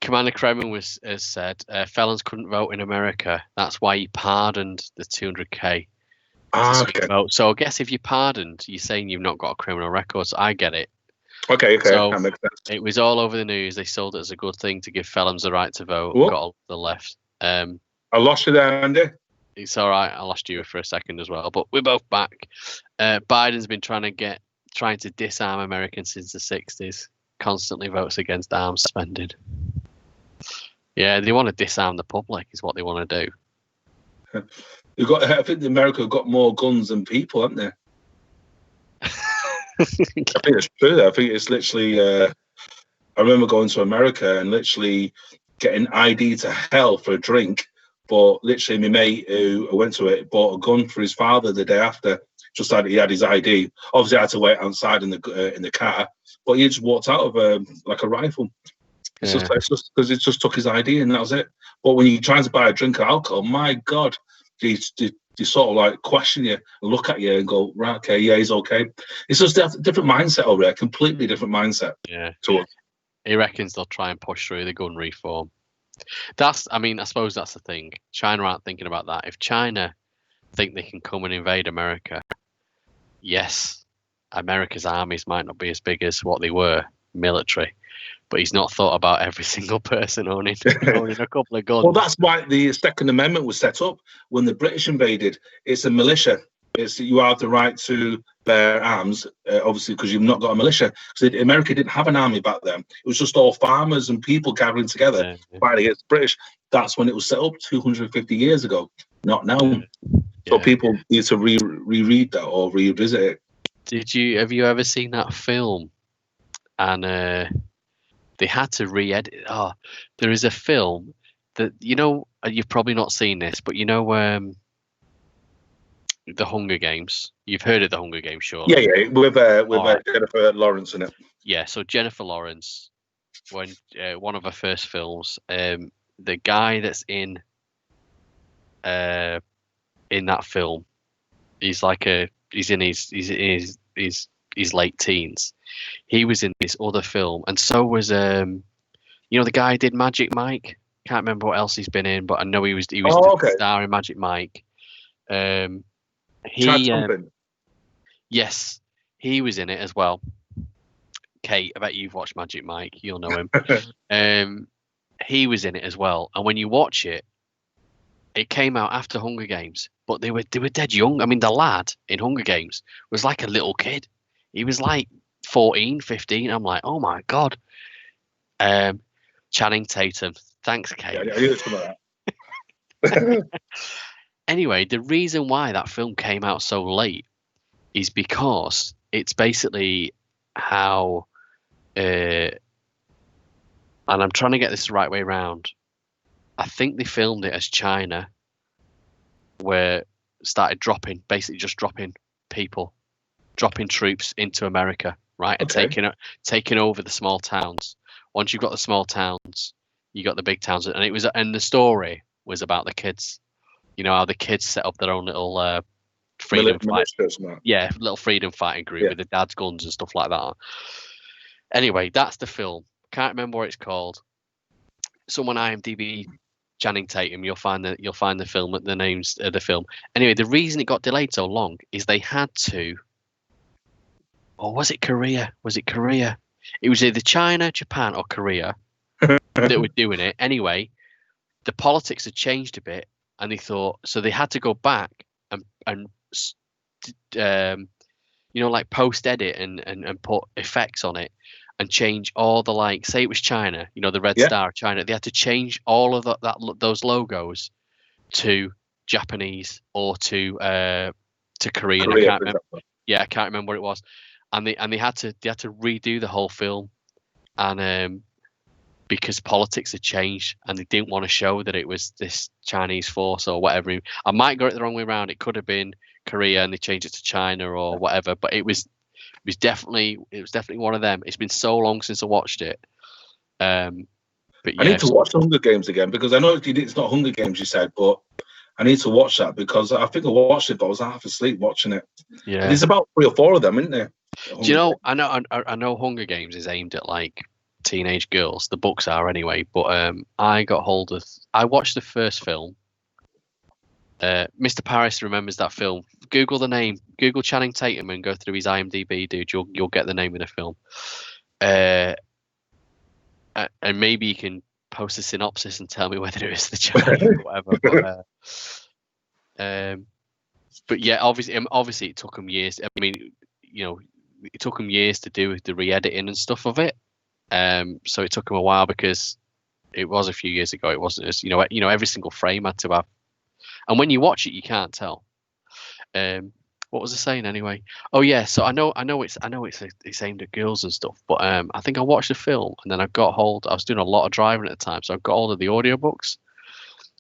Commander Kremlin has said felons couldn't vote in America. That's why he pardoned the 200K. Okay. Vote. So I guess if you pardoned, you're saying you've not got a criminal record. So I get it. Okay. So that makes sense. It was all over the news. They sold it as a good thing to give felons the right to vote. What? Got all the left. I lost you there, Andy. It's all right. I lost you for a second as well, but we're both back. Biden's been trying to disarm Americans since the 60s. Constantly votes against arms spending. Yeah, they want to disarm the public, is what they want to do. I think America have got more guns than people, haven't they? I think it's true. I think it's literally. I remember going to America and literally getting ID to hell for a drink. But literally, my mate who went to it bought a gun for his father the day after. Just had he had his ID. Obviously, I had to wait outside in the car, but he just walked out of like a rifle. It's just because it just took his ID and that was it. But when you're trying to buy a drink of alcohol, my God, they sort of like question you, look at you, and go, right, okay, yeah, he's okay. It's just a different mindset over there, completely different mindset. Yeah. To us. He reckons they'll try and push through the gun reform. I suppose that's the thing. China aren't thinking about that. If China think they can come and invade America, yes, America's armies might not be as big as what they were, military, but he's not thought about every single person owning a couple of guns. Well, that's why the Second Amendment was set up when the British invaded. It's a militia. You have the right to bear arms, obviously, because you've not got a militia. Because America didn't have an army back then. It was just all farmers and people gathering together fighting against the British. That's when it was set up 250 years ago, not now. So people need to reread that or revisit it. Have you ever seen that film? And they had to re-edit. Oh, there is a film that you've probably not seen this, but the Hunger Games. You've heard of the Hunger Games, sure? Yeah, with Jennifer Lawrence in it. Yeah, so Jennifer Lawrence, when one of her first films, the guy that's in that film, he's in his late teens. He was in this other film, and so was the guy who did Magic Mike. Can't remember what else he's been in, but I know he was the star in Magic Mike. Yes, he was in it as well. Kate, I bet you've watched Magic Mike. You'll know him. He was in it as well, and when you watch it, it came out after Hunger Games, but they were dead young. I mean, the lad in Hunger Games was like a little kid. He was like 14, 15. I'm like, oh my God. Channing Tatum. Thanks, Kate. Yeah, I knew some of that. Anyway, the reason why that film came out so late is because it's basically how, and I'm trying to get this the right way around. I think they filmed it as China, where started basically just dropping troops into America, right, and taking over the small towns. Once you've got the small towns, you got the big towns, and the story was about the kids. How the kids set up their own little freedom fight, little freedom fighting group with the dad's guns and stuff like that. Anyway, that's the film. Can't remember what it's called. Someone IMDb Channing Tatum, you'll find the film, the names of the film. Anyway, the reason it got delayed so long is they had to. Or was it Korea? It was either China, Japan, or Korea that were doing it. Anyway, the politics had changed a bit, and they thought so they had to go back and like post edit and put effects on it and change all the say it was China, the red star of China. They had to change all of those logos to Japanese or to Korean. I can't remember. Yeah, I can't remember what it was. And they had to redo the whole film, and because politics had changed and they didn't want to show that it was this Chinese force or whatever. I might got it the wrong way around. It could have been Korea and they changed it to China or whatever, but it was definitely one of them. It's been so long since I watched it. But yeah, I need to watch the Hunger Games again, because I know it's not Hunger Games you said, but I need to watch that because I think I watched it, but I was half asleep watching it. Yeah, there's about 3 or 4 of them, isn't there? Do you know? I know Hunger Games is aimed at teenage girls. The books are anyway, but I watched the first film. Mr. Paris remembers that film. Google the name. Google Channing Tatum and go through his IMDb, dude. You'll get the name of the film. And maybe you can post a synopsis and tell me whether it was the Chinese or whatever. But yeah, obviously it took them years. I mean, it took them years to do the re-editing and stuff of it. So it took them a while because it was a few years ago. It wasn't as every single frame had to have. And when you watch it, you can't tell. What was I saying anyway? Oh yeah, so I know it's aimed at girls and stuff, but I think I watched the film and then I was doing a lot of driving at the time, so I got hold of the audiobooks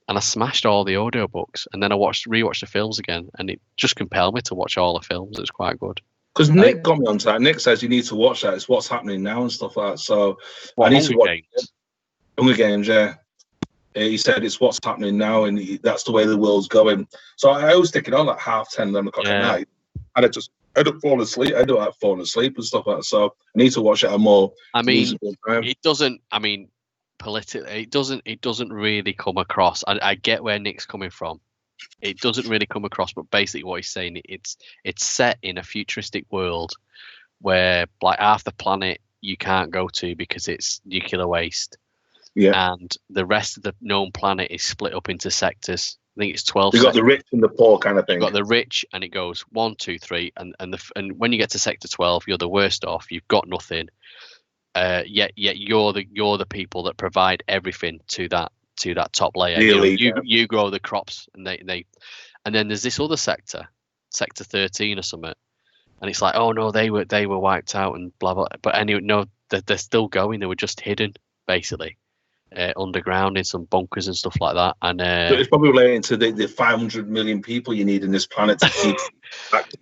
and I smashed all the audiobooks, and then I rewatched the films again, and it just compelled me to watch all the films. It was quite good. Because Nick got me onto that. Nick says you need to watch that. It's what's happening now and stuff like that. So I need to watch it. Hunger Games, yeah. He said it's what's happening now, and that's the way the world's going. So I always stick it on like 10:30, 11 o'clock at night, and I don't fall asleep. I don't like falling asleep and stuff like that. So I need to watch it at a more reasonable time. It doesn't. I mean, politically, it doesn't really come across. I get where Nick's coming from. It doesn't really come across, but basically what he's saying, it's set in a futuristic world where like half the planet you can't go to because it's nuclear waste. Yeah. And the rest of the known planet is split up into sectors. I think it's 12. You've got the rich and the poor kind of thing. You've got the rich, and it goes 1, 2, 3, and when you get to sector 12, you're the worst off. You've got nothing. Yet you're the people that provide everything to that top layer. You grow the crops, and and then there's this other sector 13 or something, and it's like, oh no, they were wiped out and blah blah. But anyway, no, they're still going. They were just hidden basically underground in some bunkers and stuff like that. And but it's probably relating to the 500 million people you need in this planet to keep active.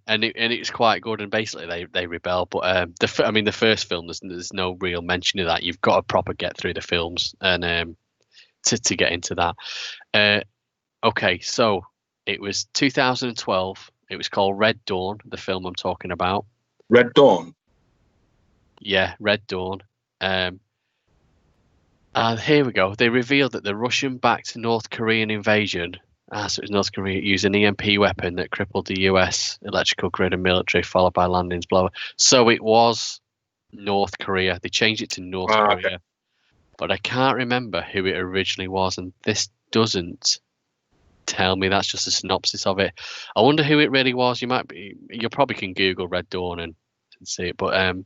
And it's quite good. And basically they rebel. But the first film, there's no real mention of that. You've got to proper get through the films and to get into that. Okay, so it was 2012. It was called Red Dawn, the film I'm talking about. Red Dawn? Yeah, Red Dawn. And here we go. They revealed that the Russian-backed North Korean invasion, so it was North Korea, used an EMP weapon that crippled the US electrical grid and military, followed by landings, blah, blah. So it was North Korea. They changed it to North Korea. Okay. But I can't remember who it originally was, and this doesn't tell me. That's just a synopsis of it. I wonder who it really was. You probably can Google Red Dawn and see it. But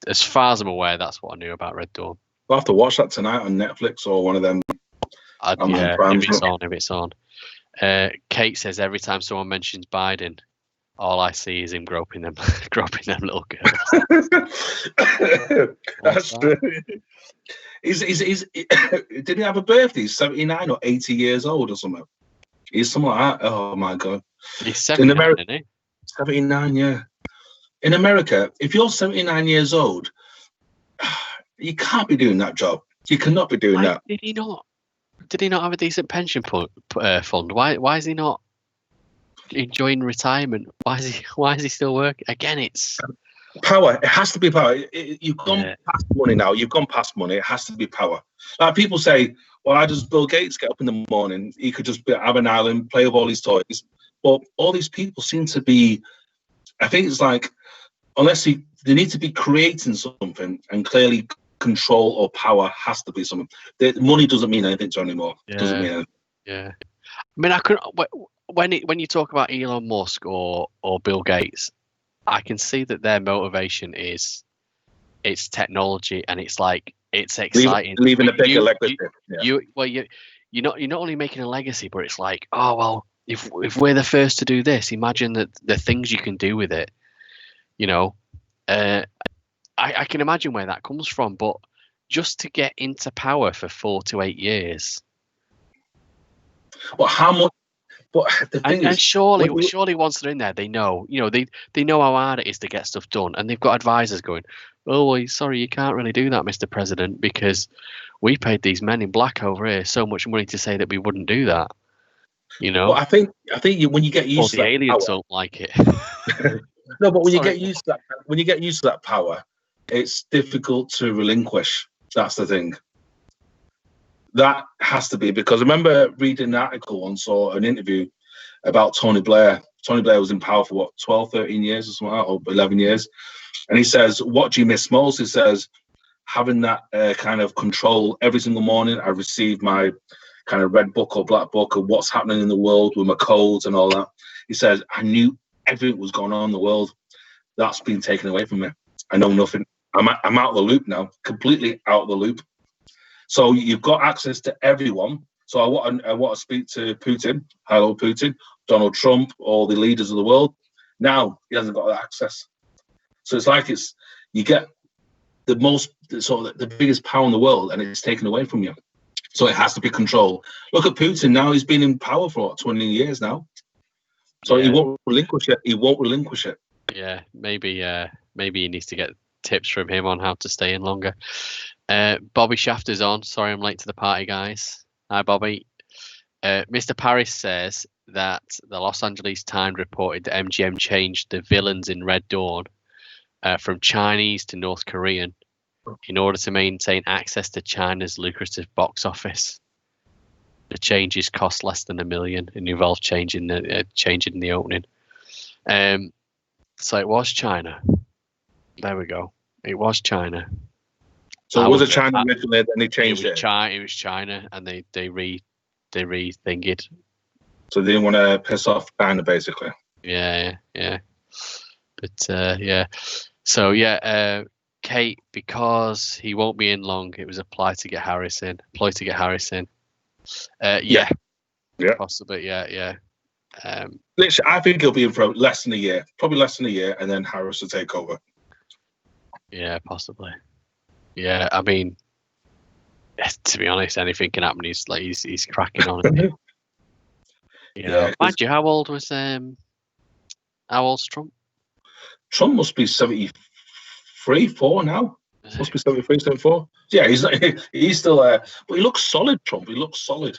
as far as I'm aware, that's what I knew about Red Dawn. I'll have to watch that tonight on Netflix or one of them. If it's on. Kate says every time someone mentions Biden, all I see is him groping them little girls. That's true. Did he have a birthday? He's 79 or 80 years old or something. He's something like that. Oh my god. He's 79, in America, isn't he? 79, yeah. In America, if you're 79 years old, you can't be doing that job. You cannot be doing that. Did he not? Did he not have a decent pension fund? Why is he not enjoying retirement? Why is he still working? Again, it's power. It has to be power. You've gone past money now. You've gone past money. It has to be power. Like people say, why does Bill Gates get up in the morning? He could just have an island, play with all these toys. But all these people seem to be. I think it's like unless they need to be creating something, and clearly control or power has to be something. Money doesn't mean anything to anymore. Yeah. It doesn't mean anything. Yeah. I mean, I could when you talk about Elon Musk or Bill Gates, I can see that their motivation is it's technology and it's like it's exciting. Leaving a bigger legacy. You're not only making a legacy, but it's like, oh well, if we're the first to do this, imagine the things you can do with it. You know, I can imagine where that comes from, but just to get into power for 4 to 8 years. Well, how much? But the thing is, surely once they're in there, they know how hard it is to get stuff done, and they've got advisors going, "Oh, well, sorry, you can't really do that, Mr. President, because we paid these men in black over here so much money to say that we wouldn't do that." You know, well, I think when you get used to the that aliens power, don't like it. No, but when you get used to that power, it's difficult to relinquish. That's the thing. That has to be, because I remember reading an article once or an interview about Tony Blair. Tony Blair was in power for 12, 13 years or something, or 11 years. And he says, what do you miss most? He says, having that kind of control every single morning. I received my kind of red book or black book of what's happening in the world with my codes and all that. He says, I knew everything was going on in the world. That's been taken away from me. I know nothing. I'm out of the loop now, completely out of the loop. So you've got access to everyone. So I want to speak to Putin. Hello, Putin. Donald Trump, all the leaders of the world. Now he hasn't got that access. So it's like you get the biggest power in the world, and it's taken away from you. So it has to be controlled. Look at Putin now. He's been in power for 20 years now. So he won't relinquish it. He won't relinquish it. Yeah, maybe he needs to get tips from him on how to stay in longer. Bobby Shafter's on. Sorry, I'm late to the party, guys. Hi, Bobby. Mr. Paris says that the Los Angeles Times reported that MGM changed the villains in Red Dawn from Chinese to North Korean in order to maintain access to China's lucrative box office. The changes cost less than $1 million and involved changing the opening. So it was China. There we go. It was China. So was it China originally, then they changed it? It was China, and they rethink it. So they didn't want to piss off China, basically. Yeah. But yeah. So yeah, Kate, because he won't be in long, it was a ploy to get Harris in. Yeah. Possibly, yeah. Literally, I think he'll be in for less than a year, probably less than a year, and then Harris will take over. Yeah, possibly. Yeah, I mean, to be honest, anything can happen. He's cracking on. Mind you, how old's Trump? Trump must be 73, 4 now. Must be 73, 74. Yeah, he's still there, but he looks solid. Trump, he looks solid.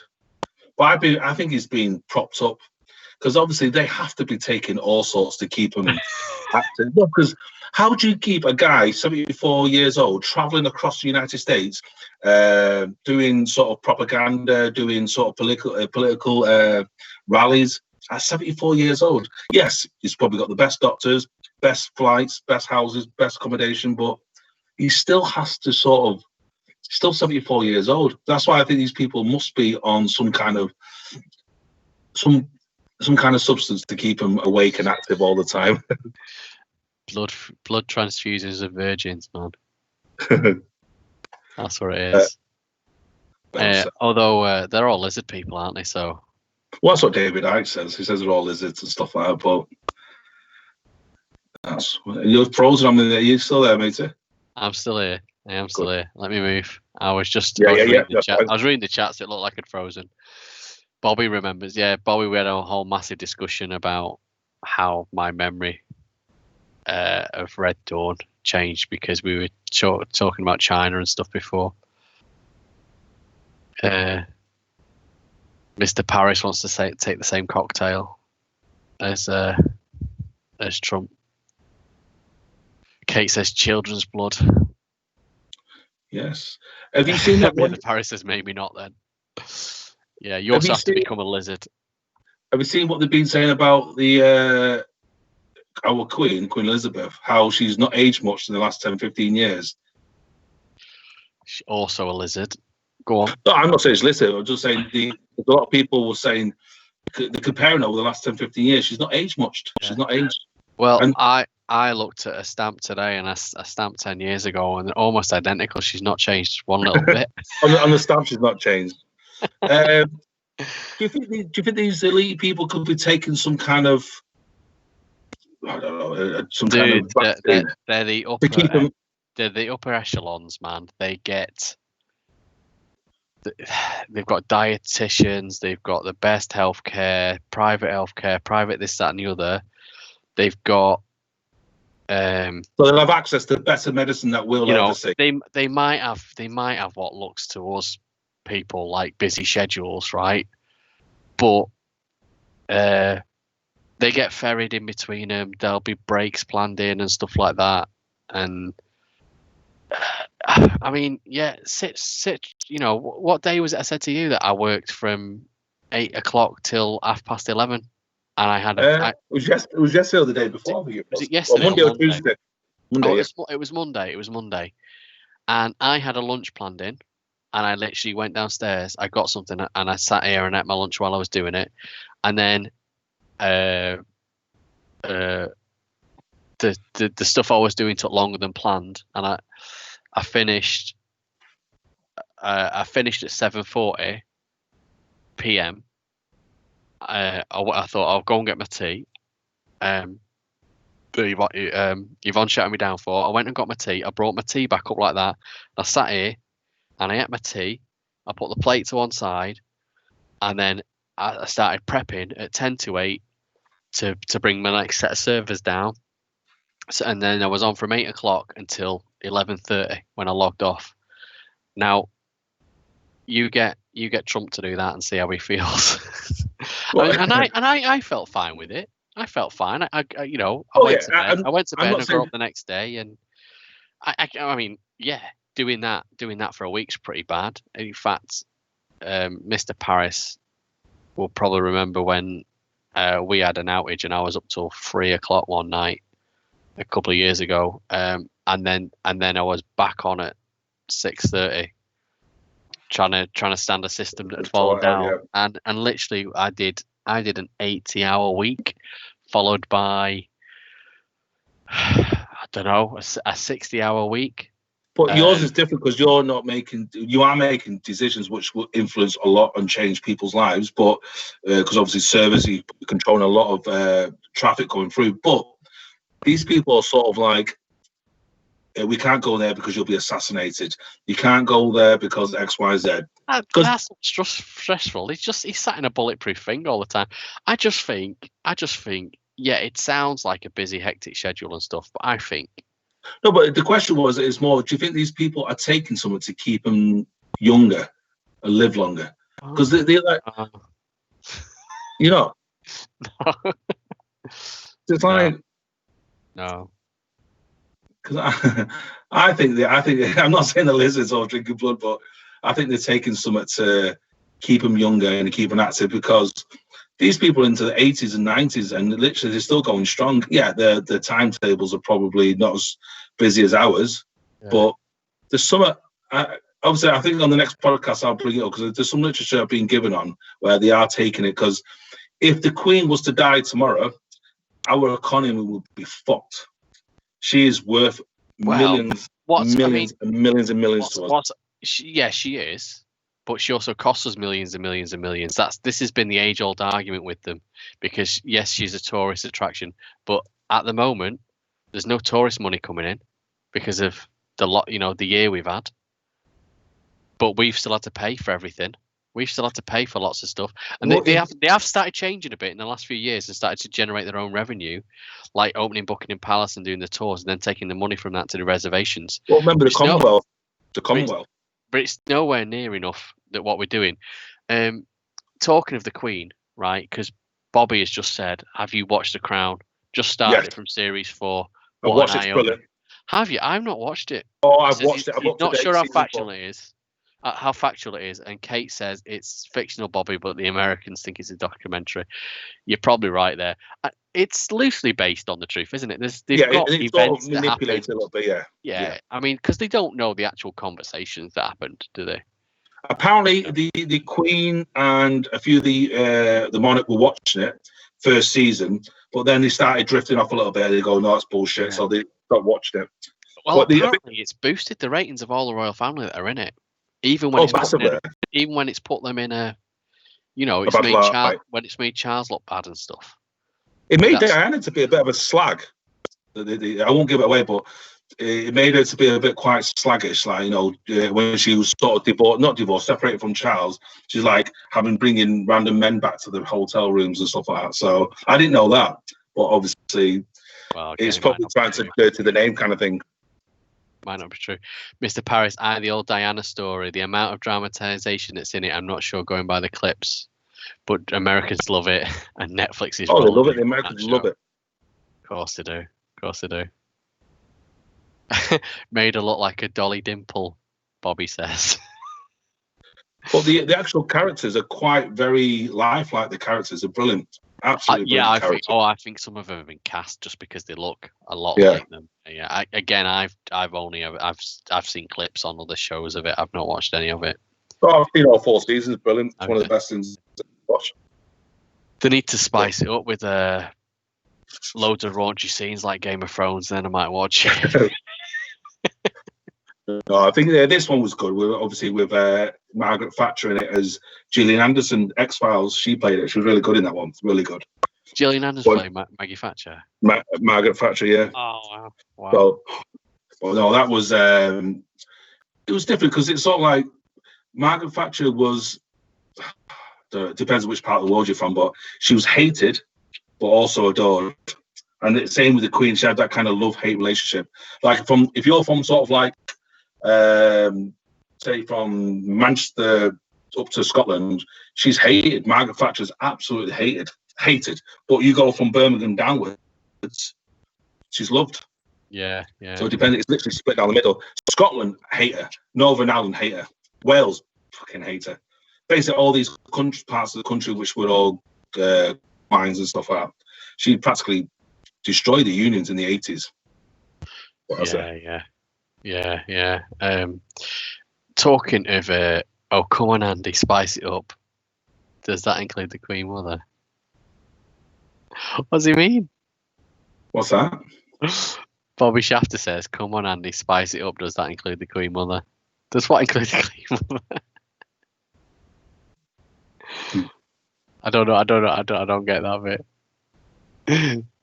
But I think he's being propped up because obviously they have to be taking all sorts to keep him active. Because how do you keep a guy 74 years old traveling across the United States, doing sort of propaganda, doing sort of political rallies at 74 years old? Yes, he's probably got the best doctors, best flights, best houses, best accommodation, but he still has to still 74 years old. That's why I think these people must be on some kind of substance to keep them awake and active all the time. blood transfusions of virgins, man. That's what it is. Although they're all lizard people, aren't they? So. Well, that's what David Icke says. He says they're all lizards and stuff like that. But you're frozen on me. Are you still there, matey? I'm still here. I am still here. Let me move. I was reading the chat. I was reading the chats. It looked like I'd frozen. Bobby remembers. Yeah, Bobby, we had a whole massive discussion about how my memory of Red Dawn changed because we were talking about China and stuff before. Mr. Paris wants to take the same cocktail as Trump. Kate says children's blood. Yes. Have you seen that one? Paris says maybe not then. Yeah, you also have to become a lizard. Have you seen what they've been saying about the our Queen Elizabeth, how she's not aged much in the last 10, 15 years? She's also a lizard. Go on. No, I'm not saying she's lizard. I'm just saying a lot of people were saying they're comparing her over the last 10, 15 years. She's not aged much. Yeah. She's not aged. Well, I looked at a stamp today and a stamp 10 years ago, and they're almost identical. She's not changed one little bit. on the stamp, she's not changed. Do you think these elite people could be taking some kind of, I don't know, kind of vaccine? They're the upper. They're the upper echelons, man. They've got dietitians. They've got the best healthcare, private this, that, and the other. They've got. So they'll have access to better medicine that we'll ever see. They might have what looks to us people like busy schedules, right? But they get ferried in between them. There'll be breaks planned in and stuff like that. And I mean, yeah, sit. What day was it? I said to you that I worked from 8 o'clock till 11:30. And I had it was yesterday or the day before. Was it yesterday? Or Monday or Tuesday? Monday. It was Monday. And I had a lunch planned in, and I literally went downstairs. I got something, and I sat here and ate my lunch while I was doing it. And then the stuff I was doing took longer than planned, and I finished. I finished at 7:40 p.m. I thought I'll go and get my tea. Yvonne shouted me down for. I went and got my tea. I brought my tea back up like that. I sat here and I ate my tea. I put the plate to one side, and then I started prepping at 7:50 to bring my next set of servers down. So, and then I was on from 8 o'clock until 11:30 when I logged off. Now you get Trump to do that and see how he feels. Well, I felt fine with it. I felt fine. I oh went yeah, to bed. I went to I'm bed not and saying got up the next day, and I mean, yeah, doing that for a week's pretty bad. In fact, Mr. Paris will probably remember when we had an outage and I was up till 3 o'clock one night a couple of years ago, and then I was back on at 6:30, trying to stand a system that had fallen down, and literally I did an 80-hour week, followed by I don't know, a 60-hour week. But yours is different because you are making decisions which will influence a lot and change people's lives. But because obviously servers, you control a lot of traffic going through. But these people are sort of like, we can't go there because you'll be assassinated. You can't go there because X, Y, Z. That's stressful. He's sat in a bulletproof thing all the time. I just think, yeah, it sounds like a busy, hectic schedule and stuff, but I think. No, but the question is more, do you think these people are taking something to keep them younger and live longer? Because they're like, you know, it's like, no. Because I think I'm not saying the lizards are drinking blood, but I think they're taking something to keep them younger and keep them active, because these people into the 80s and 90s and literally they're still going strong. Yeah, the timetables are probably not as busy as ours, but there's some. Obviously, I think on the next podcast I'll bring it up because there's some literature being given on where they are taking it. Because if the Queen was to die tomorrow, our economy would be fucked. She is worth millions and millions to us. She is. But she also costs us millions and millions and millions. This has been the age-old argument with them, because yes, she's a tourist attraction, but at the moment, there's no tourist money coming in because of the year we've had. But we've still had to pay for everything. We've still had to pay for lots of stuff, and they have started changing a bit in the last few years and started to generate their own revenue, like opening Buckingham Palace and doing the tours, and then taking the money from that to the reservations. Well, remember the Commonwealth. But it's nowhere near enough that what we're doing. Talking of the Queen, right? Because Bobby has just said, "Have you watched The Crown?" Just started it from series 4. I've watched it. Brilliant. Have you? I've not watched it. Oh, I've watched it. I'm not sure how factual it is. How factual it is, and Kate says it's fictional, Bobby, but the Americans think it's a documentary. You're probably right there. It's loosely based on the truth, isn't it? They've got events that manipulated a little bit, yeah. I mean, because they don't know the actual conversations that happened, do they? Apparently, the Queen and a few of the monarch were watching it first season, but then they started drifting off a little bit. They go, "No, it's bullshit," so they stopped watching it. Well, apparently, it's boosted the ratings of all the royal family that are in it. Even when it's put them in a, it's made Charles look bad and stuff. It made Diana to be a bit of a slag. I won't give it away, but it made her to be a bit quite slaggish. Like, when she was sort of separated from Charles, she's like bringing random men back to the hotel rooms and stuff like that. So I didn't know that, but obviously, it's probably trying to dirty the name kind of thing. Might not be true. Mr. Paris, the old Diana story, the amount of dramatization that's in it, I'm not sure going by the clips, but Americans love it, and Netflix is. Oh, they love it. The Americans love it. Of course they do. Made her look like a Dolly Dimple, Bobby says. But the actual characters are quite very lifelike. The characters are brilliant. Absolutely. I think some of them have been cast just because they look a lot like them. Yeah. I've seen clips on other shows of it. I've not watched any of it. Oh, I've seen all 4 seasons. Brilliant. It's one of the best things to watch. They need to spice it up with loads of raunchy scenes like Game of Thrones. Then I might watch it. No, I think this one was good. Obviously with Margaret Thatcher in it as Gillian Anderson, X-Files. She played it. She was really good in that one. Really good. Gillian Anderson played Maggie Thatcher. Margaret Thatcher, yeah. Oh wow. Well, no, that was it was different because it's sort of like Margaret Thatcher was. Depends on which part of the world you're from, but she was hated, but also adored. And the same with the Queen. She had that kind of love-hate relationship. Like if you're from sort of like, say from Manchester up to Scotland, she's hated. Margaret Thatcher's absolutely hated. But you go from Birmingham downwards, she's loved. Yeah. So it's literally split down the middle. Scotland hate her. Northern Ireland hate her. Wales fucking hate her. Basically, all these parts of the country which were all mines and stuff like that, she practically destroyed the unions in the 80s. Yeah. Talking of, oh, come on, Andy, spice it up. Does that include the Queen Mother? What does he mean? What's that? Bobby Shafter says, come on, Andy, spice it up. Does that include the Queen Mother? Does what include the Queen Mother? I don't know. I don't get that bit.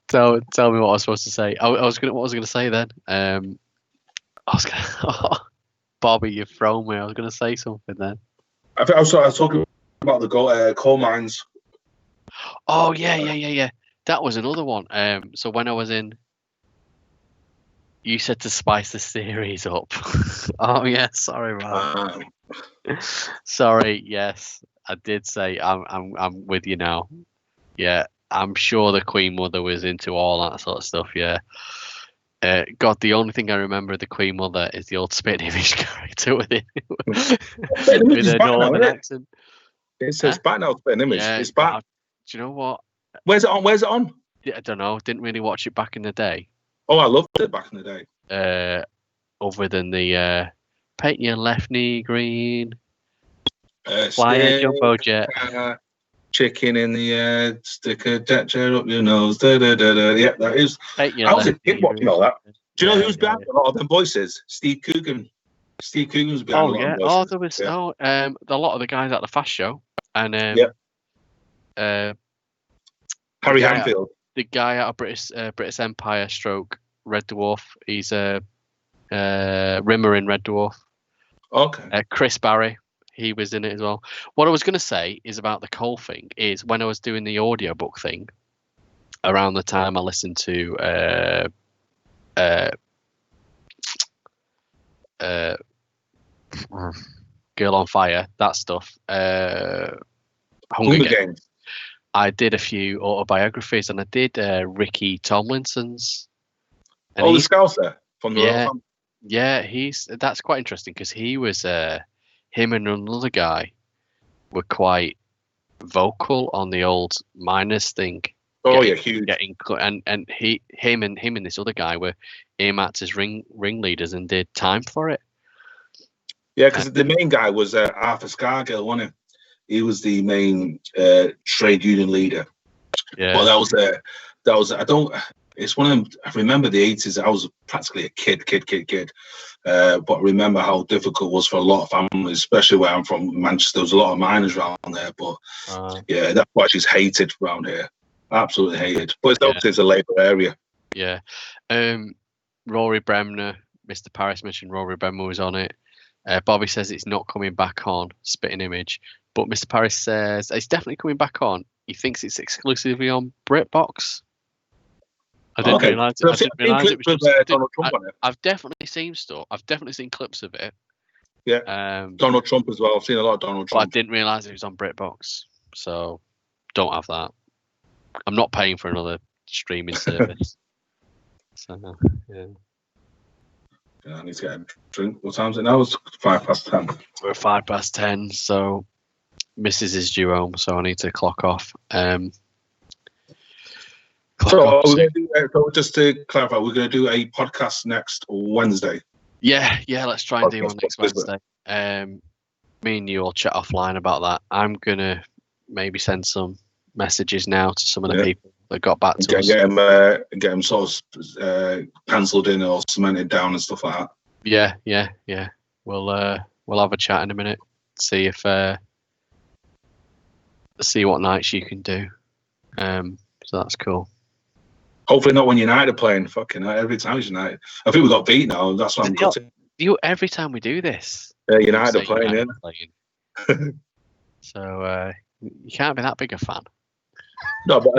Tell me what I was supposed to say. What was I gonna say then? Bobby, you've thrown me. I was gonna say something then. I was talking about the coal mines. Oh yeah. That was another one. So when I was in, you said to spice the series up. Oh yeah, sorry, man. Sorry. Yes, I did say I'm with you now. Yeah, I'm sure the Queen Mother was into all that sort of stuff. Yeah. God, the only thing I remember of the Queen Mother is the old spit image character with a northern accent. It's back now. Spit image. Yeah, it's back. Do you know what? Where's it on? I don't know. Didn't really watch it back in the day. Oh, I loved it back in the day. Other than the paint your left knee green, fly a jumbo jet, chicken in the air, stick a jet chair up your nose. Yeah, that is. I was a kid watching all that. Do you know who's behind a lot of them voices? Steve Coogan. Steve Coogan was behind a lot of them voices. Oh, there was a lot of the guys at the Fast Show, and Harry Hanfield. The guy out of British Empire stroke Red Dwarf. He's Rimmer in Red Dwarf. Okay. Chris Barry, he was in it as well. What I was going to say is about the coal thing is when I was doing the audiobook thing, around the time I listened to Girl on Fire, that stuff, Hunger Games. I did a few autobiographies, and I did Ricky Tomlinson's. And the Scouser from the Royal Family. Yeah, that's quite interesting because he was him and another guy were quite vocal on the old miners thing. Oh yeah, huge. And him and this other guy were earmarked as ringleaders and did time for it. Yeah, because the main guy was Arthur Scargill, wasn't he? He was the main trade union leader. Yeah. Well, that was. It's one of them. I remember the 80s. I was practically a kid. But I remember how difficult it was for a lot of families, especially where I'm from, Manchester. There was a lot of miners around there. But yeah, that's why she's hated around here. Absolutely hated. But it's a Labour area. Yeah. Rory Bremner, Mr. Paris mentioned Rory Bremner was on it. Bobby says it's not coming back on, Spitting Image. But Mr. Paris says it's definitely coming back on. He thinks it's exclusively on BritBox. I didn't realise it. I've definitely seen stuff. I've definitely seen clips of it. Yeah. Donald Trump as well. I've seen a lot of Donald Trump. But I didn't realise it was on BritBox. So don't have that. I'm not paying for another streaming service. So yeah. I need to get a drink. What time is it now? It's 10:05. We're 10:05, so Mrs. is due home, so I need to clock off. So just to clarify, we're going to do a podcast next Wednesday. Yeah, let's try and do one next Wednesday. Me and you will chat offline about that. I'm going to maybe send some messages now to some of the people that got back to us. Get them sort of penciled in or cemented down and stuff like that. Yeah. We'll have a chat in a minute. See if see what nights you can do. So that's cool. Hopefully not when United are playing. Fucking every time it's United. I think we got beat now. That's why I'm cutting. Every time we do this. United are playing. So you can't be that big a fan. No, but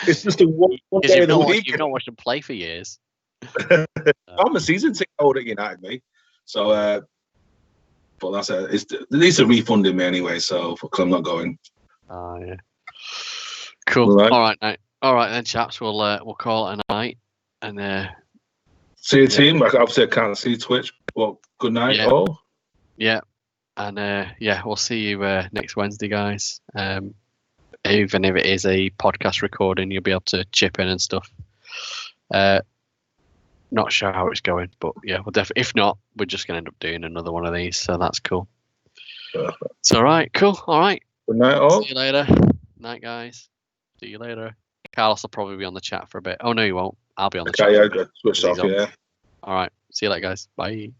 it's just a one Because day you've of the not week. you've not watched them play for years. I'm a season ticket holder at United, me. So, but that's it. They need to refund me anyway, so because I'm not going. Oh yeah. Cool. All right, mate. All right then, chaps. We'll call it a night. And see you, team. Like, obviously, I can't see Twitch, but good night, all. Yeah. And we'll see you next Wednesday, guys. Even if it is a podcast recording, you'll be able to chip in and stuff. Not sure how it's going, but yeah, we'll definitely. If not, we're just gonna end up doing another one of these, so that's cool. Perfect. It's all right. Cool. All right. Good night, all. See you later. Night, guys. See you later. Carlos will probably be on the chat for a bit. Oh no, you won't. I'll be on the chat. Yeah, good. Switch off. Yeah. All right. See you later, guys. Bye.